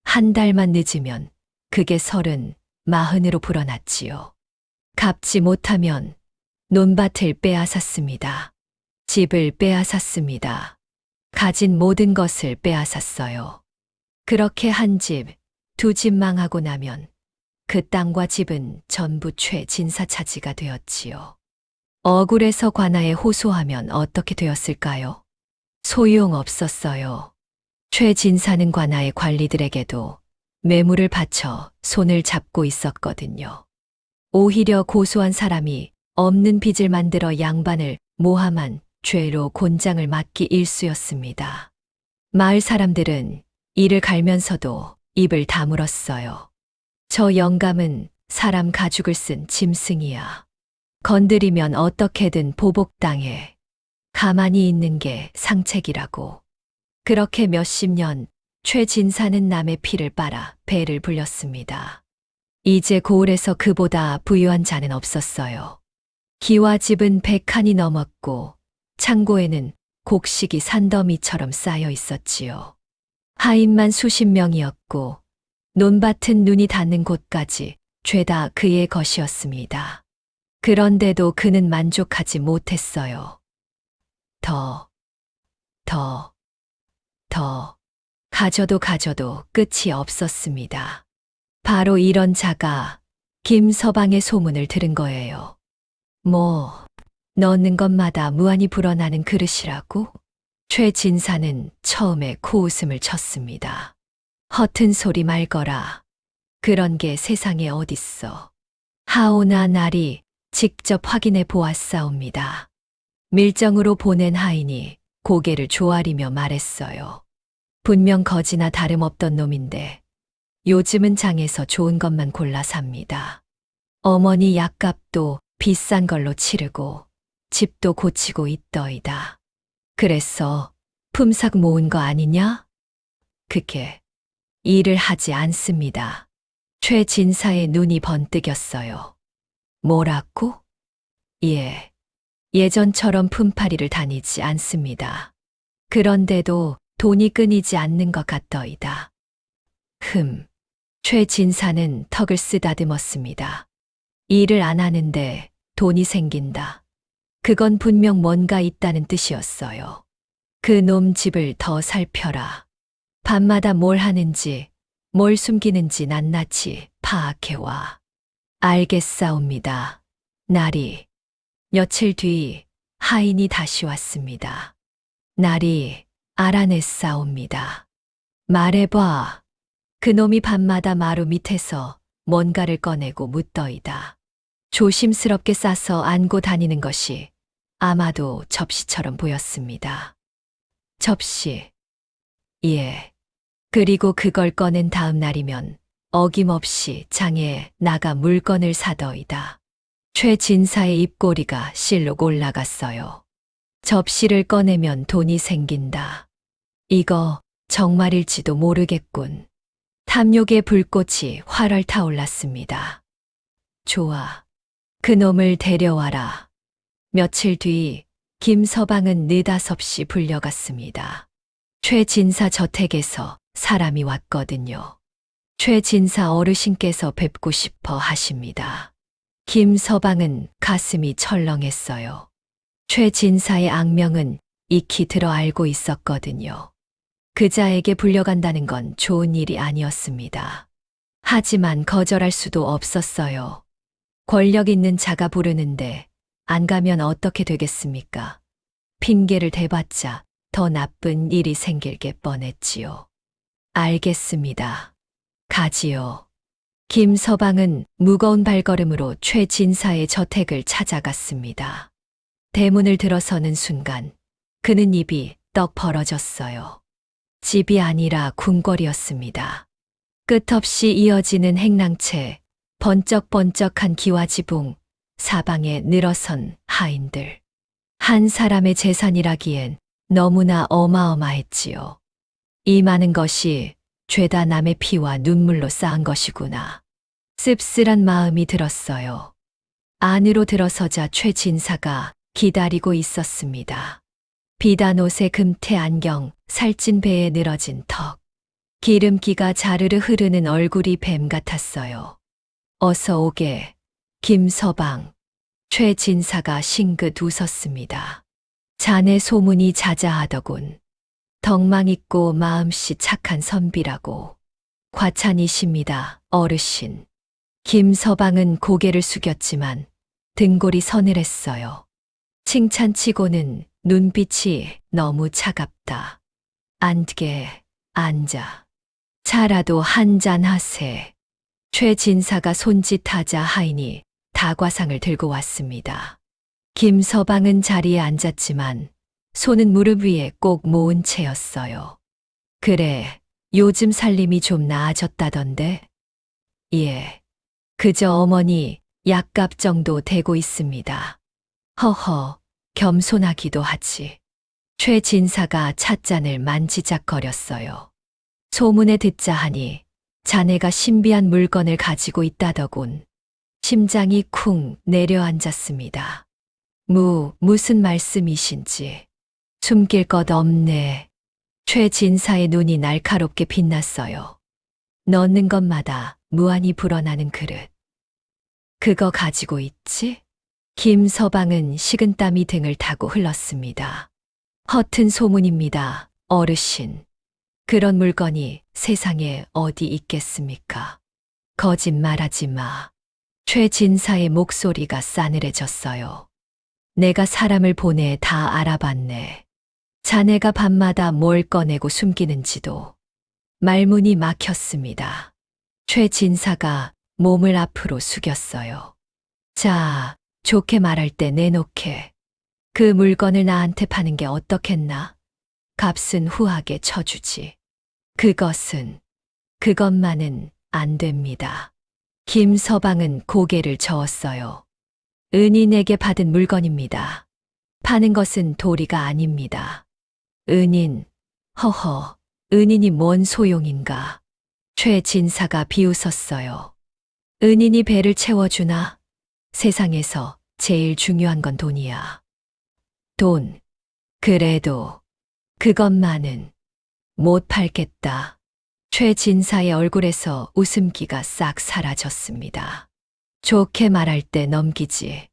한 달만 늦으면 그게 30, 40으로 불어났지요. 갚지 못하면 논밭을 빼앗았습니다. 집을 빼앗았습니다. 가진 모든 것을 빼앗았어요. 그렇게 한 집, 두 집 망하고 나면 그 땅과 집은 전부 최진사 차지가 되었지요. 억울해서 관아에 호소하면 어떻게 되었을까요? 소용없었어요. 최진사는 관아의 관리들에게도 매물을 바쳐 손을 잡고 있었거든요. 오히려 고소한 사람이 없는 빚을 만들어 양반을 모함한 죄로 곤장을 맞기 일쑤였습니다. 마을 사람들은 이를 갈면서도 입을 다물었어요. 저 영감은 사람 가죽을 쓴 짐승이야. 건드리면 어떻게든 보복당해. 가만히 있는 게 상책이라고. 그렇게 몇십 년 최진사는 남의 피를 빨아 배를 불렸습니다. 이제 고을에서 그보다 부유한 자는 없었어요. 기와 집은 100칸이 넘었고 창고에는 곡식이 산더미처럼 쌓여 있었지요. 하인만 수십 명이었고 논밭은 눈이 닿는 곳까지 죄다 그의 것이었습니다. 그런데도 그는 만족하지 못했어요. 더. 가져도 끝이 없었습니다. 바로 이런 자가 김서방의 소문을 들은 거예요. 넣는 것마다 무한히 불어나는 그릇이라고? 최진사는 처음에 코웃음을 쳤습니다. 허튼 소리 말거라. 그런 게 세상에 어딨어. 하오나 날이 직접 확인해 보았사옵니다. 밀정으로 보낸 하인이 고개를 조아리며 말했어요. 분명 거지나 다름없던 놈인데 요즘은 장에서 좋은 것만 골라 삽니다. 어머니 약값도 비싼 걸로 치르고 집도 고치고 있더이다. 그래서 품삯 모은 거 아니냐? 그게 일을 하지 않습니다. 최진사의 눈이 번뜩였어요. 뭐라고? 예. 예전처럼 품팔이를 다니지 않습니다. 그런데도 돈이 끊이지 않는 것 같더이다. 최진사는 턱을 쓰다듬었습니다. 일을 안 하는데 돈이 생긴다. 그건 분명 뭔가 있다는 뜻이었어요. 그 놈 집을 더 살펴라. 밤마다 뭘 하는지, 뭘 숨기는지 낱낱이 파악해와. 알겠사옵니다. 날이. 며칠 뒤 하인이 다시 왔습니다. 날이 알아냈사옵니다. 말해봐. 그놈이 밤마다 마루 밑에서 뭔가를 꺼내고 묻더이다. 조심스럽게 싸서 안고 다니는 것이 아마도 접시처럼 보였습니다. 접시. 예. 그리고 그걸 꺼낸 다음 날이면 어김없이 장에 나가 물건을 사더이다. 최진사의 입꼬리가 실룩 올라갔어요. 접시를 꺼내면 돈이 생긴다. 이거 정말일지도 모르겠군. 탐욕의 불꽃이 활활 타올랐습니다. 좋아. 그놈을 데려와라. 며칠 뒤 김서방은 느닷없이 불려갔습니다. 최진사 저택에서 사람이 왔거든요. 최진사 어르신께서 뵙고 싶어 하십니다. 김서방은 가슴이 철렁했어요. 최진사의 악명은 익히 들어 알고 있었거든요. 그자에게 불려간다는 건 좋은 일이 아니었습니다. 하지만 거절할 수도 없었어요. 권력 있는 자가 부르는데 안 가면 어떻게 되겠습니까? 핑계를 대봤자 더 나쁜 일이 생길 게 뻔했지요. 알겠습니다. 가지요. 김서방은 무거운 발걸음으로 최진사의 저택을 찾아갔습니다. 대문을 들어서는 순간 그는 입이 떡 벌어졌어요. 집이 아니라 궁궐이었습니다. 끝없이 이어지는 행랑채, 번쩍번쩍한 기와지붕, 사방에 늘어선 하인들. 한 사람의 재산이라기엔 너무나 어마어마했지요. 이 많은 것이 죄다 남의 피와 눈물로 쌓은 것이구나. 씁쓸한 마음이 들었어요. 안으로 들어서자 최진사가 기다리고 있었습니다. 비단 옷에 금태 안경, 살찐 배에 늘어진 턱. 기름기가 자르르 흐르는 얼굴이 뱀 같았어요. 어서 오게, 김서방. 최진사가 싱긋 웃었습니다. 자네 소문이 자자하더군. 덕망 있고 마음씨 착한 선비라고. 과찬이십니다, 어르신. 김서방은 고개를 숙였지만 등골이 서늘했어요. 칭찬치고는 눈빛이 너무 차갑다. 앉게, 앉아. 차라도 한잔 하세. 최진사가 손짓하자 하인이 다과상을 들고 왔습니다. 김서방은 자리에 앉았지만 손은 무릎 위에 꼭 모은 채였어요. 그래, 요즘 살림이 좀 나아졌다던데? 예, 그저 어머니 약값 정도 되고 있습니다. 허허, 겸손하기도 하지. 최진사가 찻잔을 만지작거렸어요. 소문에 듣자 하니 자네가 신비한 물건을 가지고 있다더군. 심장이 쿵 내려앉았습니다. 무슨 말씀이신지. 숨길 것 없네. 최진사의 눈이 날카롭게 빛났어요. 넣는 것마다 무한히 불어나는 그릇. 그거 가지고 있지? 김서방은 식은땀이 등을 타고 흘렀습니다. 허튼 소문입니다, 어르신. 그런 물건이 세상에 어디 있겠습니까? 거짓말하지 마. 최진사의 목소리가 싸늘해졌어요. 내가 사람을 보내 다 알아봤네. 자네가 밤마다 뭘 꺼내고 숨기는지도. 말문이 막혔습니다. 최진사가 몸을 앞으로 숙였어요. 자, 좋게 말할 때 내놓게. 그 물건을 나한테 파는 게 어떻겠나? 값은 후하게 쳐주지. 그것만은 안 됩니다. 김서방은 고개를 저었어요. 은인에게 받은 물건입니다. 파는 것은 도리가 아닙니다. 은인, 허허, 은인이 뭔 소용인가. 최진사가 비웃었어요. 은인이 배를 채워주나? 세상에서 제일 중요한 건 돈이야. 돈. 그래도 그것만은 못 팔겠다. 최진사의 얼굴에서 웃음기가 싹 사라졌습니다. 좋게 말할 때 넘기지.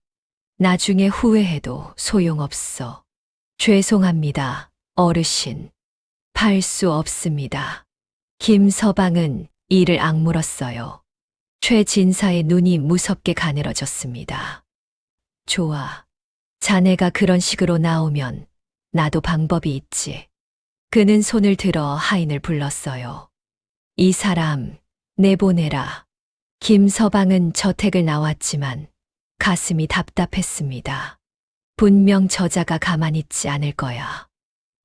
나중에 후회해도 소용없어. 죄송합니다, 어르신. 팔 수 없습니다. 김서방은 이를 악물었어요. 최진사의 눈이 무섭게 가늘어졌습니다. 좋아. 자네가 그런 식으로 나오면 나도 방법이 있지. 그는 손을 들어 하인을 불렀어요. 이 사람 내보내라. 김서방은 저택을 나왔지만 가슴이 답답했습니다. 분명 저자가 가만히 있지 않을 거야.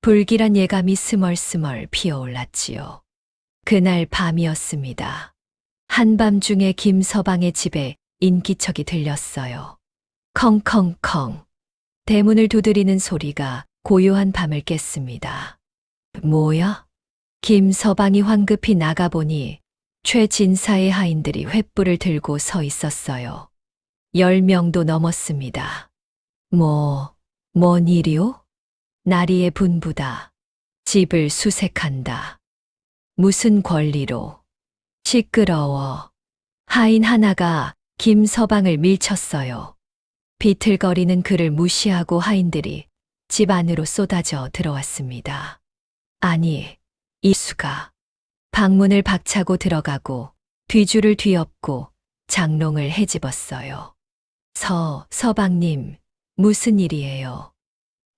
불길한 예감이 스멀스멀 피어올랐지요. 그날 밤이었습니다. 한밤중에 김서방의 집에 인기척이 들렸어요. 컹컹컹. 대문을 두드리는 소리가 고요한 밤을 깼습니다. 뭐야? 김서방이 황급히 나가보니 최진사의 하인들이 횃불을 들고 서 있었어요. 10명도 넘었습니다. 뭔 일이오? 나리의 분부다. 집을 수색한다. 무슨 권리로? 시끄러워. 하인 하나가 김서방을 밀쳤어요. 비틀거리는 그를 무시하고 하인들이 집 안으로 쏟아져 들어왔습니다. 아니, 이수가 방문을 박차고 들어가고 뒤줄을 뒤엎고 장롱을 헤집었어요. 서방님, 무슨 일이에요?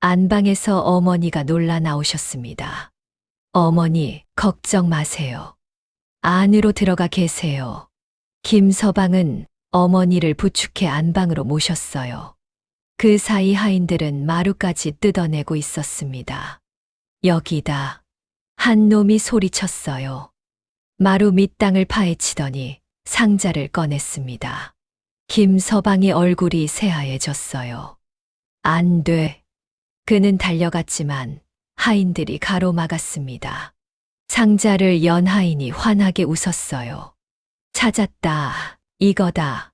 안방에서 어머니가 놀라 나오셨습니다. 어머니, 걱정 마세요. 안으로 들어가 계세요. 김서방은 어머니를 부축해 안방으로 모셨어요. 그 사이 하인들은 마루까지 뜯어내고 있었습니다. 여기다. 한 놈이 소리쳤어요. 마루 밑땅을 파헤치더니 상자를 꺼냈습니다. 김서방의 얼굴이 새하얘졌어요. 안 돼. 그는 달려갔지만 하인들이 가로막았습니다. 상자를 연 하인이 환하게 웃었어요. 찾았다. 이거다.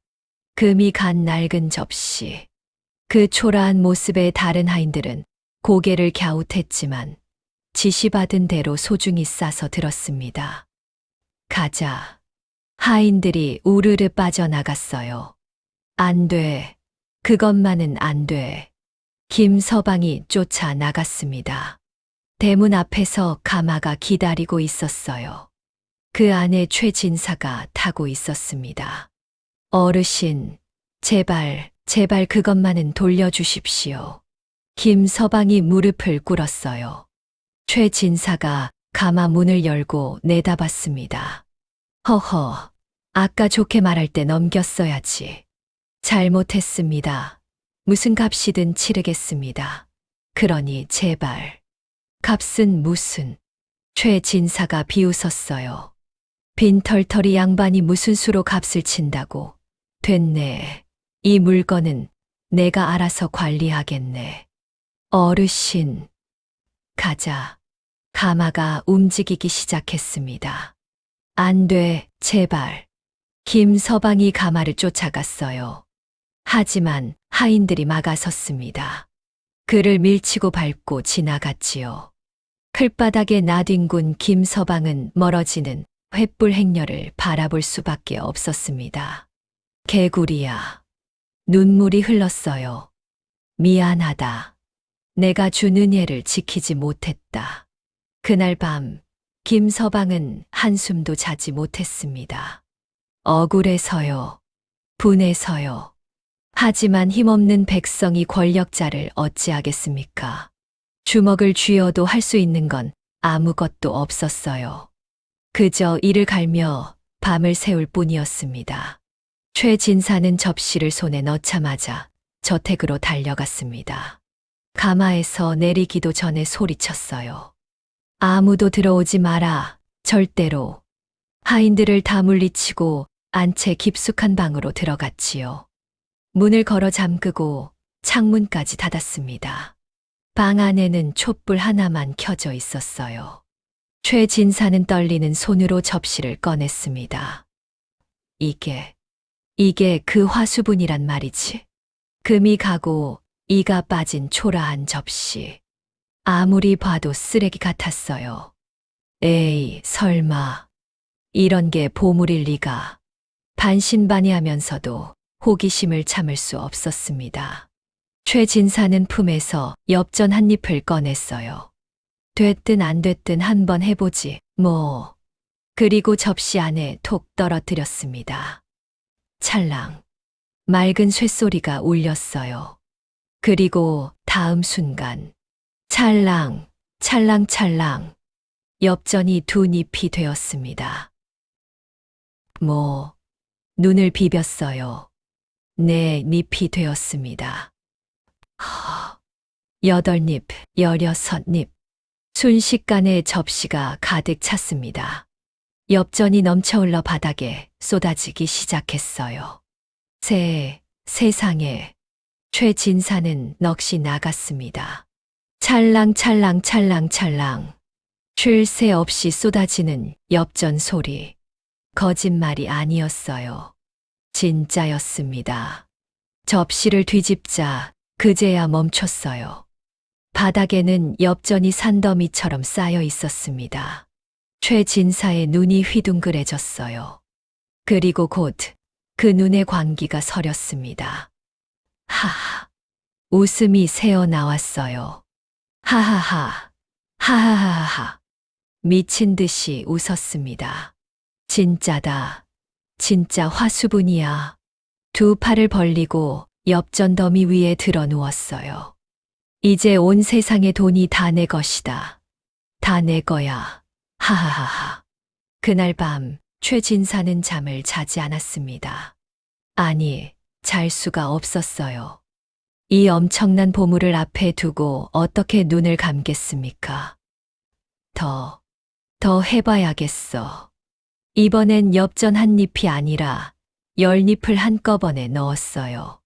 금이 간 낡은 접시. 그 초라한 모습에 다른 하인들은 고개를 갸웃했지만 지시받은 대로 소중히 싸서 들었습니다. 가자. 하인들이 우르르 빠져나갔어요. 안 돼. 그것만은 안 돼. 김서방이 쫓아나갔습니다. 대문 앞에서 가마가 기다리고 있었어요. 그 안에 최진사가 타고 있었습니다. 어르신, 제발 그것만은 돌려주십시오. 김서방이 무릎을 꿇었어요. 최진사가 가마 문을 열고 내다봤습니다. 허허, 아까 좋게 말할 때 넘겼어야지. 잘못했습니다. 무슨 값이든 치르겠습니다. 그러니 제발. 값은 무슨? 최진사가 비웃었어요. 빈털터리 양반이 무슨 수로 값을 친다고. 됐네. 이 물건은 내가 알아서 관리하겠네. 어르신. 가자. 가마가 움직이기 시작했습니다. 안 돼, 제발. 김서방이 가마를 쫓아갔어요. 하지만 하인들이 막아섰습니다. 그를 밀치고 밟고 지나갔지요. 클바닥에 나뒹군 김서방은 멀어지는 횃불 행렬을 바라볼 수밖에 없었습니다. 개구리야. 눈물이 흘렀어요. 미안하다. 내가 준 은혜를 지키지 못했다. 그날 밤 김서방은 한숨도 자지 못했습니다. 억울해서요. 분해서요. 하지만 힘없는 백성이 권력자를 어찌하겠습니까? 주먹을 쥐어도 할 수 있는 건 아무것도 없었어요. 그저 이를 갈며 밤을 새울 뿐이었습니다. 최진사는 접시를 손에 넣자마자 저택으로 달려갔습니다. 가마에서 내리기도 전에 소리쳤어요. 아무도 들어오지 마라. 절대로. 하인들을 다 물리치고 안채 깊숙한 방으로 들어갔지요. 문을 걸어 잠그고 창문까지 닫았습니다. 방 안에는 촛불 하나만 켜져 있었어요. 최진사는 떨리는 손으로 접시를 꺼냈습니다. 이게 그 화수분이란 말이지. 금이 가고 이가 빠진 초라한 접시. 아무리 봐도 쓰레기 같았어요. 에이, 설마. 이런 게 보물일 리가. 반신반의하면서도 호기심을 참을 수 없었습니다. 최진사는 품에서 엽전 한 잎을 꺼냈어요. 됐든 안 됐든 한번 해보지, 뭐. 그리고 접시 안에 톡 떨어뜨렸습니다. 찰랑. 맑은 쇳소리가 울렸어요. 그리고 다음 순간. 찰랑, 찰랑. 엽전이 두 잎이 되었습니다. 눈을 비볐어요. 네 잎이 되었습니다. 8잎, 16잎. 순식간에 접시가 가득 찼습니다. 엽전이 넘쳐흘러 바닥에 쏟아지기 시작했어요. 세상에. 최진사는 넋이 나갔습니다. 찰랑. 쉴 새 없이 쏟아지는 엽전 소리. 거짓말이 아니었어요. 진짜였습니다. 접시를 뒤집자 그제야 멈췄어요. 바닥에는 엽전이 산더미처럼 쌓여 있었습니다. 최진사의 눈이 휘둥그레졌어요. 그리고 곧 그 눈의 광기가 서렸습니다. 하하. 웃음이 새어나왔어요. 하하하. 하하하하. 미친 듯이 웃었습니다. 진짜다. 진짜 화수분이야. 두 팔을 벌리고 엽전 더미 위에 들어 누웠어요. 이제 온 세상의 돈이 다 내 것이다. 다 내 거야. 하하하하. 그날 밤 최진사는 잠을 자지 않았습니다. 아니, 잘 수가 없었어요. 이 엄청난 보물을 앞에 두고 어떻게 눈을 감겠습니까? 더 해봐야겠어. 이번엔 엽전 한 잎이 아니라 10잎을 한꺼번에 넣었어요.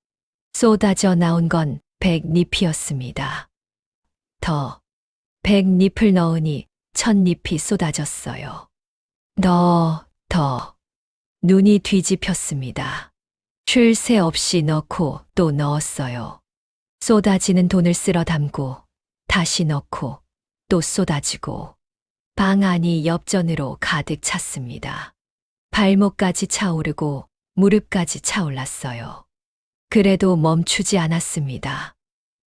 쏟아져 나온 건 100잎이었습니다. 100잎을 넣으니 1000잎이 쏟아졌어요. 더. 눈이 뒤집혔습니다. 쉴 새 없이 넣고 또 넣었어요. 쏟아지는 돈을 쓸어 담고 다시 넣고 또 쏟아지고 방 안이 엽전으로 가득 찼습니다. 발목까지 차오르고 무릎까지 차올랐어요. 그래도 멈추지 않았습니다.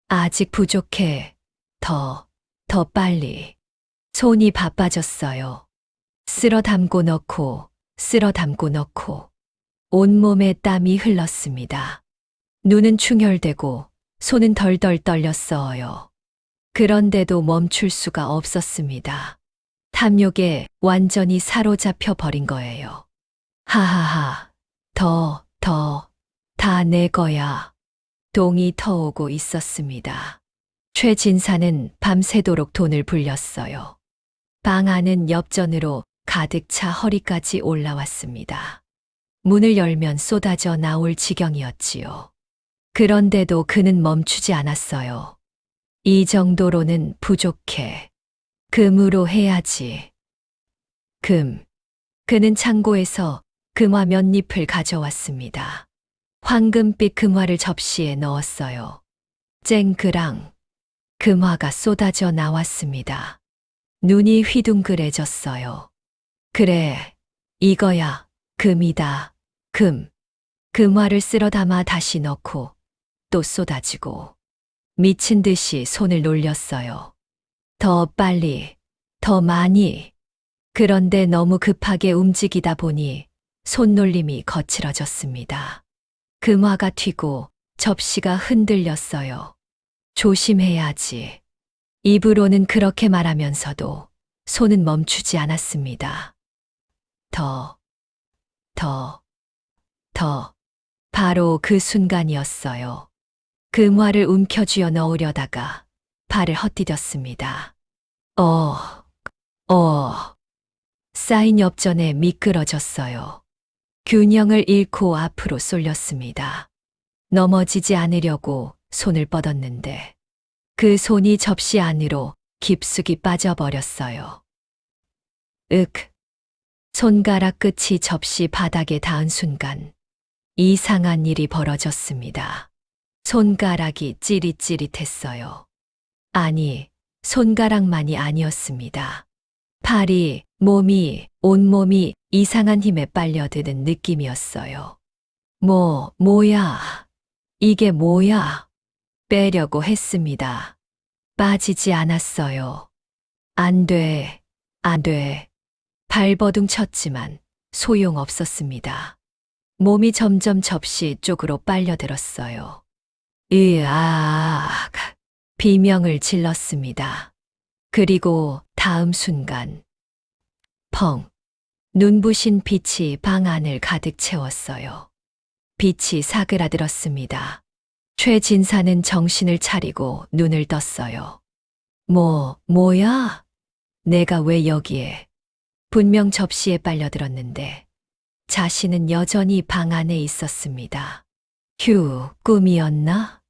아직 부족해. 더 빨리. 손이 바빠졌어요. 쓸어 담고 넣고 쓸어 담고 넣고 온몸에 땀이 흘렀습니다. 눈은 충혈되고 손은 덜덜 떨렸어요. 그런데도 멈출 수가 없었습니다. 탐욕에 완전히 사로잡혀 버린 거예요. 하하하, 다 내 거야. 동이 터오고 있었습니다. 최진사는 밤새도록 돈을 불렸어요. 방 안은 엽전으로 가득 차 허리까지 올라왔습니다. 문을 열면 쏟아져 나올 지경이었지요. 그런데도 그는 멈추지 않았어요. 이 정도로는 부족해. 금으로 해야지. 그는 창고에서 금화 몇 잎을 가져왔습니다. 황금빛 금화를 접시에 넣었어요. 쨍그랑 금화가 쏟아져 나왔습니다. 눈이 휘둥그레졌어요. 그래, 이거야, 금이다, 금. 금화를 쓸어 담아 다시 넣고 또 쏟아지고 미친 듯이 손을 놀렸어요. 더 빨리, 더 많이. 그런데 너무 급하게 움직이다 보니 손놀림이 거칠어졌습니다. 금화가 튀고 접시가 흔들렸어요. 조심해야지. 입으로는 그렇게 말하면서도 손은 멈추지 않았습니다. 더. 바로 그 순간이었어요. 금화를 움켜쥐어 넣으려다가 발을 헛디뎠습니다. 쌓인 엽전에 미끄러졌어요. 균형을 잃고 앞으로 쏠렸습니다. 넘어지지 않으려고 손을 뻗었는데 그 손이 접시 안으로 깊숙이 빠져버렸어요. 손가락 끝이 접시 바닥에 닿은 순간 이상한 일이 벌어졌습니다. 손가락이 찌릿찌릿했어요. 아니, 손가락만이 아니었습니다. 팔이, 몸이, 온몸이 이상한 힘에 빨려드는 느낌이었어요. 뭐야? 이게 뭐야? 빼려고 했습니다. 빠지지 않았어요. 안 돼. 발버둥 쳤지만 소용없었습니다. 몸이 점점 접시 쪽으로 빨려들었어요. 비명을 질렀습니다. 그리고 다음 순간 펑! 눈부신 빛이 방 안을 가득 채웠어요. 빛이 사그라들었습니다. 최진사는 정신을 차리고 눈을 떴어요. 뭐야? 내가 왜 여기에? 분명 접시에 빨려들었는데 자신은 여전히 방 안에 있었습니다. 꿈이었나?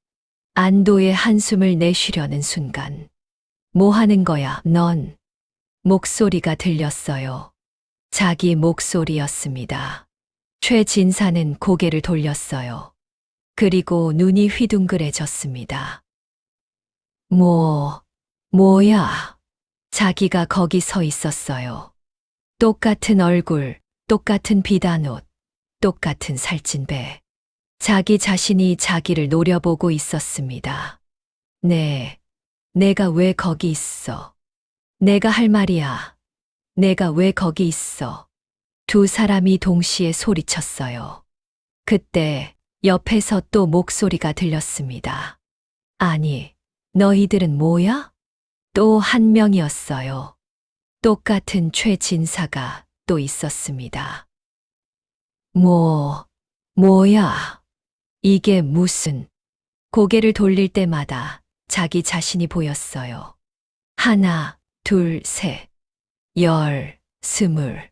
안도의 한숨을 내쉬려는 순간 뭐 하는 거야, 넌? 목소리가 들렸어요. 자기 목소리였습니다. 최진사는 고개를 돌렸어요. 그리고 눈이 휘둥그레졌습니다. 뭐야? 자기가 거기 서 있었어요. 똑같은 얼굴, 똑같은 비단 옷, 똑같은 살찐 배. 자기 자신이 자기를 노려보고 있었습니다. 내가 왜 거기 있어? 내가 할 말이야. 내가 왜 거기 있어? 두 사람이 동시에 소리쳤어요. 그때 옆에서 또 목소리가 들렸습니다. 아니, 너희들은 뭐야? 또 한 명이었어요. 똑같은 최진사가 또 있었습니다. 뭐야? 이게 무슨? 고개를 돌릴 때마다 자기 자신이 보였어요. 하나, 둘, 셋, 열, 스물.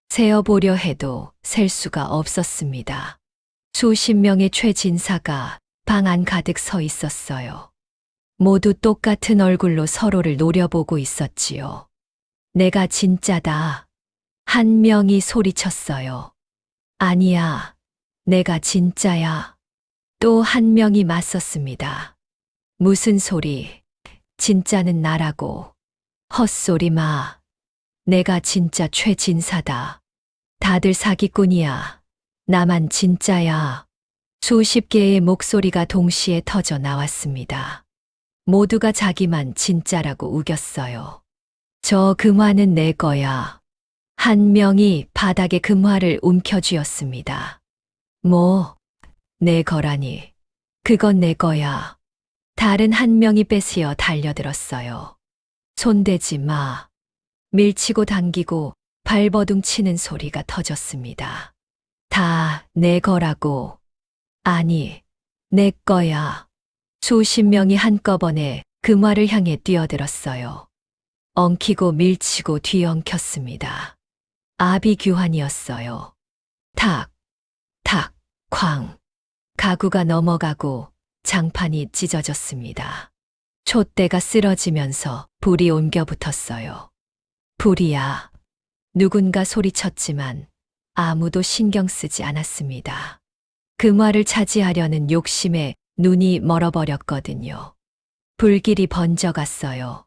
세어보려 해도 셀 수가 없었습니다. 수십 명의 최진사가 방 안 가득 서 있었어요. 모두 똑같은 얼굴로 서로를 노려보고 있었지요. 내가 진짜다. 한 명이 소리쳤어요. 아니야, 내가 진짜야. 또 한 명이 맞섰습니다. 무슨 소리? 진짜는 나라고. 헛소리 마. 내가 진짜 최진사다. 다들 사기꾼이야. 나만 진짜야. 수십 개의 목소리가 동시에 터져 나왔습니다. 모두가 자기만 진짜라고 우겼어요. 저 금화는 내 거야. 한 명이 바닥에 금화를 움켜쥐었습니다. 내 거라니. 그건 내 거야. 다른 한 명이 뺏으여 달려들었어요. 손대지 마. 밀치고 당기고 발버둥 치는 소리가 터졌습니다. 다 내 거라고. 아니, 내 거야. 수십 명이 한꺼번에 금화를 향해 뛰어들었어요. 엉키고 밀치고 뒤엉켰습니다. 아비규환이었어요. 탁, 탁, 쾅. 가구가 넘어가고 장판이 찢어졌습니다. 촛대가 쓰러지면서 불이 옮겨 붙었어요. 불이야. 누군가 소리쳤지만 아무도 신경 쓰지 않았습니다. 금화를 차지하려는 욕심에 눈이 멀어버렸거든요. 불길이 번져갔어요.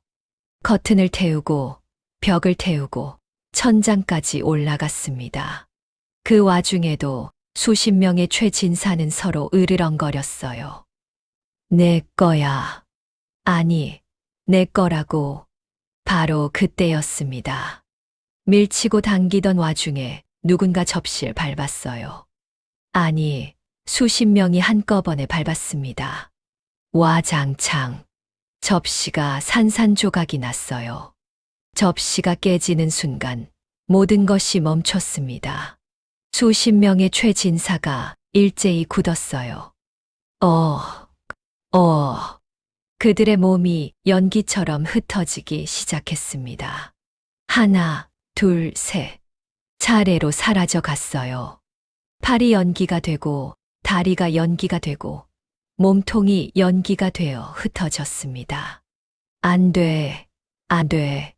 커튼을 태우고 벽을 태우고 천장까지 올라갔습니다. 그 와중에도 수십 명의 최진사는 서로 으르렁거렸어요. 내 거야. 아니, 내 거라고. 바로 그때였습니다. 밀치고 당기던 와중에 누군가 접시를 밟았어요. 아니, 수십 명이 한꺼번에 밟았습니다. 와장창. 접시가 산산조각이 났어요. 접시가 깨지는 순간 모든 것이 멈췄습니다. 수십 명의 최진사가 일제히 굳었어요. 그들의 몸이 연기처럼 흩어지기 시작했습니다. 하나, 둘, 셋. 차례로 사라져 갔어요. 팔이 연기가 되고, 다리가 연기가 되고, 몸통이 연기가 되어 흩어졌습니다. 안 돼, 안 돼.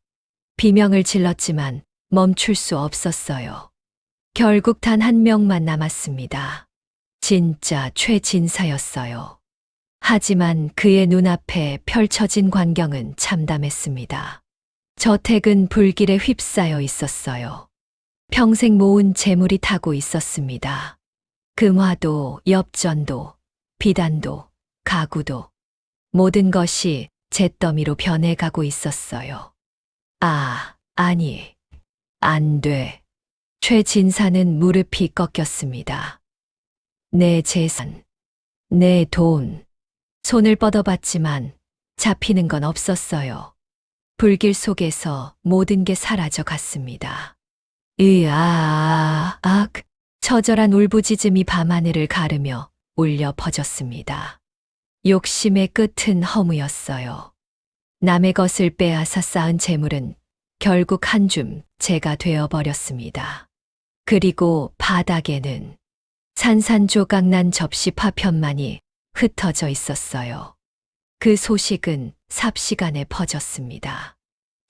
비명을 질렀지만 멈출 수 없었어요. 결국 단 한 명만 남았습니다. 진짜 최진사였어요. 하지만 그의 눈앞에 펼쳐진 광경은 참담했습니다. 저택은 불길에 휩싸여 있었어요. 평생 모은 재물이 타고 있었습니다. 금화도, 엽전도, 비단도, 가구도, 모든 것이 잿더미로 변해가고 있었어요. 아니, 안 돼. 최진사는 무릎이 꺾였습니다. 내 재산, 내 돈. 손을 뻗어봤지만 잡히는 건 없었어요. 불길 속에서 모든 게 사라져 갔습니다. 처절한 울부짖음이 밤하늘을 가르며 울려 퍼졌습니다. 욕심의 끝은 허무였어요. 남의 것을 빼앗아 쌓은 재물은 결국 한 줌 재가 되어버렸습니다. 그리고 바닥에는 산산조각 난 접시 파편만이 흩어져 있었어요. 그 소식은 삽시간에 퍼졌습니다.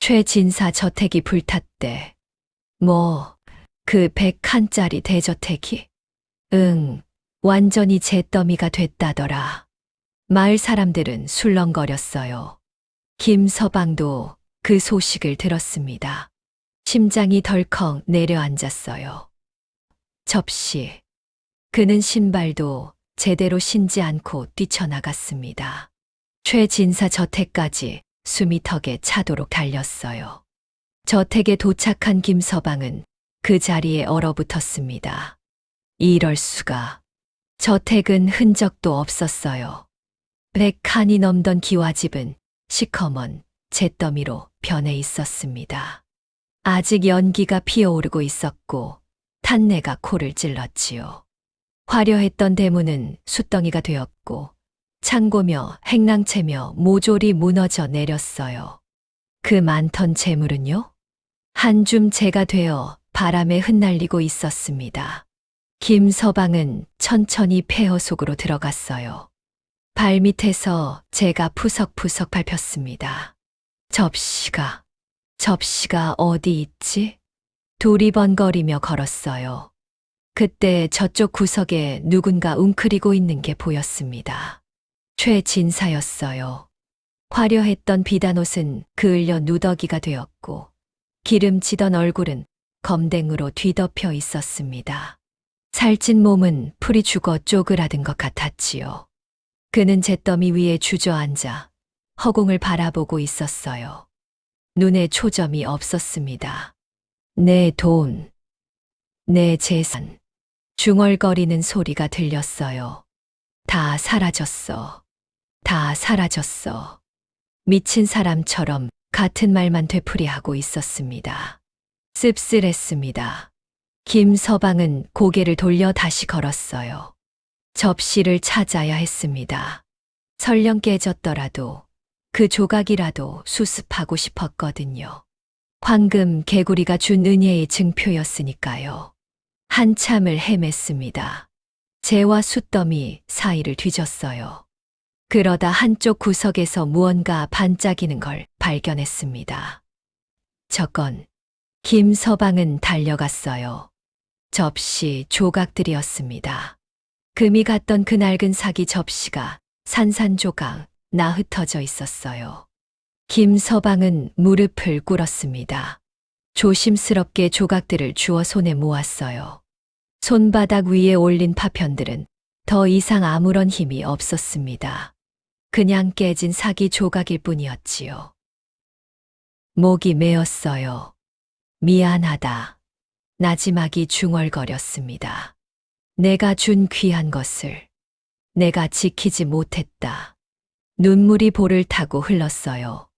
최진사 저택이 불탔대. 그 100칸짜리 대저택이? 완전히 잿더미가 됐다더라. 마을 사람들은 술렁거렸어요. 김서방도 그 소식을 들었습니다. 심장이 덜컥 내려앉았어요. 접시. 그는 신발도 제대로 신지 않고 뛰쳐나갔습니다. 최진사 저택까지 숨이 턱에 차도록 달렸어요. 저택에 도착한 김서방은 그 자리에 얼어붙었습니다. 이럴 수가. 저택은 흔적도 없었어요. 100칸이 넘던 기와집은 시커먼 잿더미로 변해 있었습니다. 아직 연기가 피어오르고 있었고 탄내가 코를 찔렀지요. 화려했던 대문은 숯덩이가 되었고 창고며 행랑채며 모조리 무너져 내렸어요. 그 많던 재물은요? 한 줌 재가 되어 바람에 흩날리고 있었습니다. 김서방은 천천히 폐허 속으로 들어갔어요. 발밑에서 재가 푸석푸석 밟혔습니다. 접시가 어디 있지? 두리번거리며 걸었어요. 그때 저쪽 구석에 누군가 웅크리고 있는 게 보였습니다. 최진사였어요. 화려했던 비단옷은 그을려 누더기가 되었고 기름지던 얼굴은 검댕으로 뒤덮여 있었습니다. 살찐 몸은 풀이 죽어 쪼그라든 것 같았지요. 그는 잿더미 위에 주저앉아 허공을 바라보고 있었어요. 눈에 초점이 없었습니다. 내 돈, 내 재산, 중얼거리는 소리가 들렸어요. 다 사라졌어. 다 사라졌어. 미친 사람처럼 같은 말만 되풀이하고 있었습니다. 씁쓸했습니다. 김서방은 고개를 돌려 다시 걸었어요. 접시를 찾아야 했습니다. 설령 깨졌더라도 그 조각이라도 수습하고 싶었거든요. 황금 개구리가 준 은혜의 증표였으니까요. 한참을 헤맸습니다. 재와 숯더미 사이를 뒤졌어요. 그러다 한쪽 구석에서 무언가 반짝이는 걸 발견했습니다. 저건 김서방은 달려갔어요. 접시 조각들이었습니다. 금이 갔던 그 낡은 사기 접시가 산산조각 나 흩어져 있었어요. 김서방은 무릎을 꿇었습니다. 조심스럽게 조각들을 주워 손에 모았어요. 손바닥 위에 올린 파편들은 더 이상 아무런 힘이 없었습니다. 그냥 깨진 사기 조각일 뿐이었지요. 목이 메었어요. 미안하다. 나지막이 중얼거렸습니다. 내가 준 귀한 것을 내가 지키지 못했다. 눈물이 볼을 타고 흘렀어요.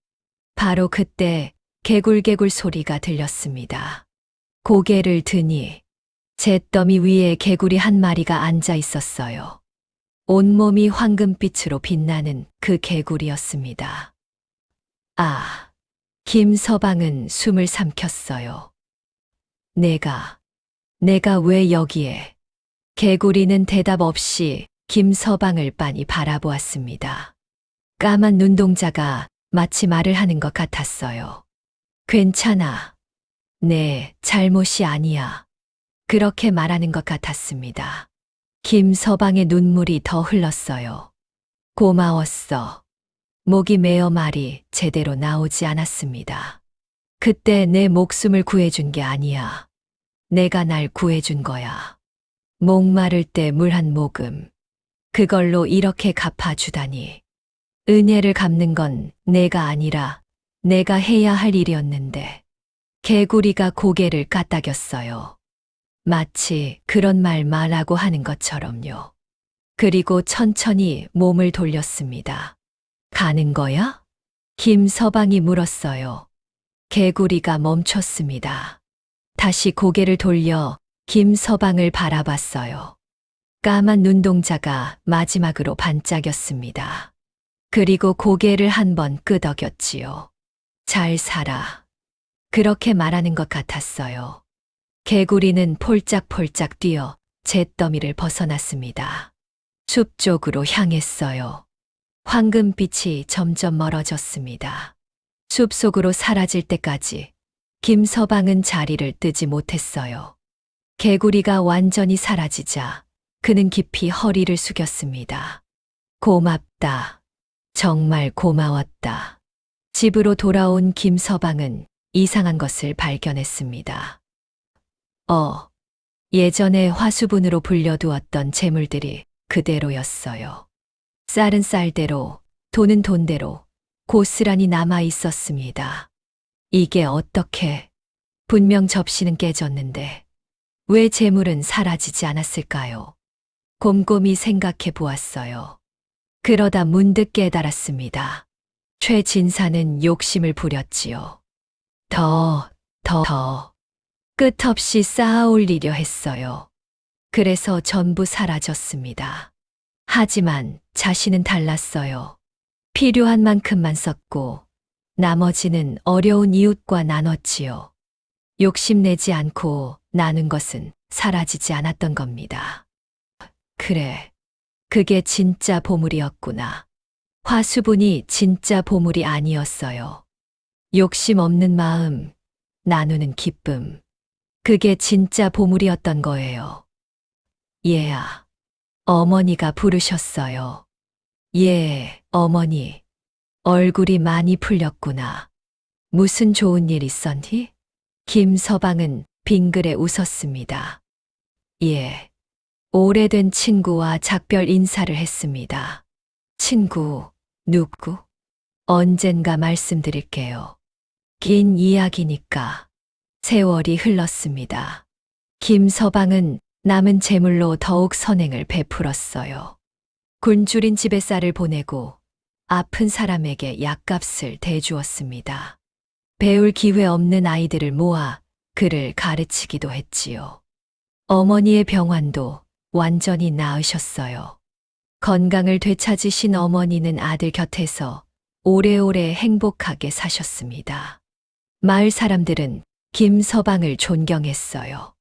바로 그때 개굴개굴 소리가 들렸습니다. 고개를 드니 잿더미 위에 개구리 한 마리가 앉아 있었어요. 온몸이 황금빛으로 빛나는 그 개구리였습니다. 아, 김서방은 숨을 삼켰어요. 내가 왜 여기에? 개구리는 대답 없이 김서방을 빤히 바라보았습니다. 까만 눈동자가 마치 말을 하는 것 같았어요. 괜찮아. 내 잘못이 아니야. 그렇게 말하는 것 같았습니다. 김서방의 눈물이 더 흘렀어요. 고마웠어. 목이 메어 말이 제대로 나오지 않았습니다. 그때 내 목숨을 구해준 게 아니야. 내가 날 구해준 거야. 목마를 때 물 한 모금. 그걸로 이렇게 갚아주다니. 은혜를 갚는 건 내가 아니라 내가 해야 할 일이었는데. 개구리가 고개를 까딱였어요. 마치 그런 말 말라고 하는 것처럼요. 그리고 천천히 몸을 돌렸습니다. 가는 거야? 김서방이 물었어요. 개구리가 멈췄습니다. 다시 고개를 돌려 김서방을 바라봤어요. 까만 눈동자가 마지막으로 반짝였습니다. 그리고 고개를 한번 끄덕였지요. 잘 살아. 그렇게 말하는 것 같았어요. 개구리는 폴짝폴짝 뛰어 잿더미를 벗어났습니다. 숲 쪽으로 향했어요. 황금빛이 점점 멀어졌습니다. 숲속으로 사라질 때까지 김서방은 자리를 뜨지 못했어요. 개구리가 완전히 사라지자 그는 깊이 허리를 숙였습니다. 고맙다. 정말 고마웠다. 집으로 돌아온 김서방은 이상한 것을 발견했습니다. 예전에 화수분으로 불려두었던 재물들이 그대로였어요. 쌀은 쌀대로, 돈은 돈대로 고스란히 남아 있었습니다. 이게 어떻게? 분명 접시는 깨졌는데 왜 재물은 사라지지 않았을까요? 곰곰이 생각해 보았어요. 그러다 문득 깨달았습니다. 최진사는 욕심을 부렸지요. 더. 끝없이 쌓아 올리려 했어요. 그래서 전부 사라졌습니다. 하지만 자신은 달랐어요. 필요한 만큼만 썼고 나머지는 어려운 이웃과 나눴지요. 욕심내지 않고 나눈 것은 사라지지 않았던 겁니다. 그래, 그게 진짜 보물이었구나. 화수분이 진짜 보물이 아니었어요. 욕심 없는 마음, 나누는 기쁨. 그게 진짜 보물이었던 거예요. 얘야, 어머니가 부르셨어요. 예, 어머니. 얼굴이 많이 풀렸구나. 무슨 좋은 일 있었니? 김서방은 빙그레 웃었습니다. 예, 오래된 친구와 작별 인사를 했습니다. 친구, 누구? 언젠가 말씀드릴게요. 긴 이야기니까. 세월이 흘렀습니다. 김서방은 남은 재물로 더욱 선행을 베풀었어요. 굶주린 집에 쌀을 보내고 아픈 사람에게 약값을 대주었습니다. 배울 기회 없는 아이들을 모아 글을 가르치기도 했지요. 어머니의 병환도 완전히 나으셨어요. 건강을 되찾으신 어머니는 아들 곁에서 오래오래 행복하게 사셨습니다. 마을 사람들은 김서방을 존경했어요.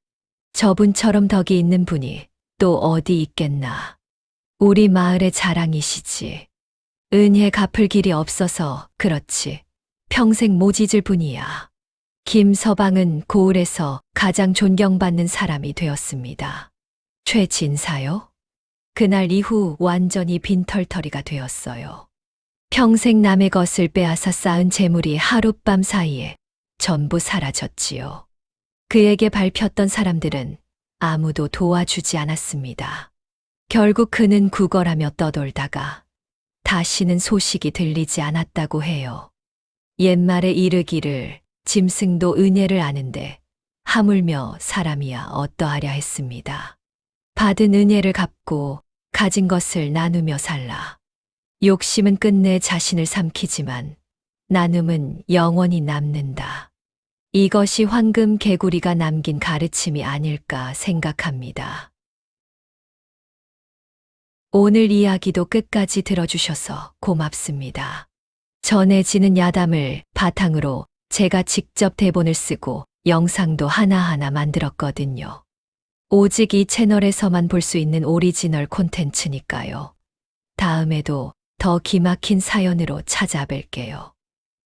저분처럼 덕이 있는 분이 또 어디 있겠나. 우리 마을의 자랑이시지. 은혜 갚을 길이 없어서 그렇지. 평생 못 잊을 분이야. 김서방은 고을에서 가장 존경받는 사람이 되었습니다. 최진사요? 그날 이후 완전히 빈털터리가 되었어요. 평생 남의 것을 빼앗아 쌓은 재물이 하룻밤 사이에 전부 사라졌지요. 그에게 밟혔던 사람들은 아무도 도와주지 않았습니다. 결국 그는 구걸하며 떠돌다가 다시는 소식이 들리지 않았다고 해요. 옛말에 이르기를 짐승도 은혜를 아는데 하물며 사람이야 어떠하랴 했습니다. 받은 은혜를 갚고 가진 것을 나누며 살라. 욕심은 끝내 자신을 삼키지만 나눔은 영원히 남는다. 이것이 황금 개구리가 남긴 가르침이 아닐까 생각합니다. 오늘 이야기도 끝까지 들어주셔서 고맙습니다. 전해지는 야담을 바탕으로 제가 직접 대본을 쓰고 영상도 하나하나 만들었거든요. 오직 이 채널에서만 볼 수 있는 오리지널 콘텐츠니까요. 다음에도 더 기막힌 사연으로 찾아뵐게요.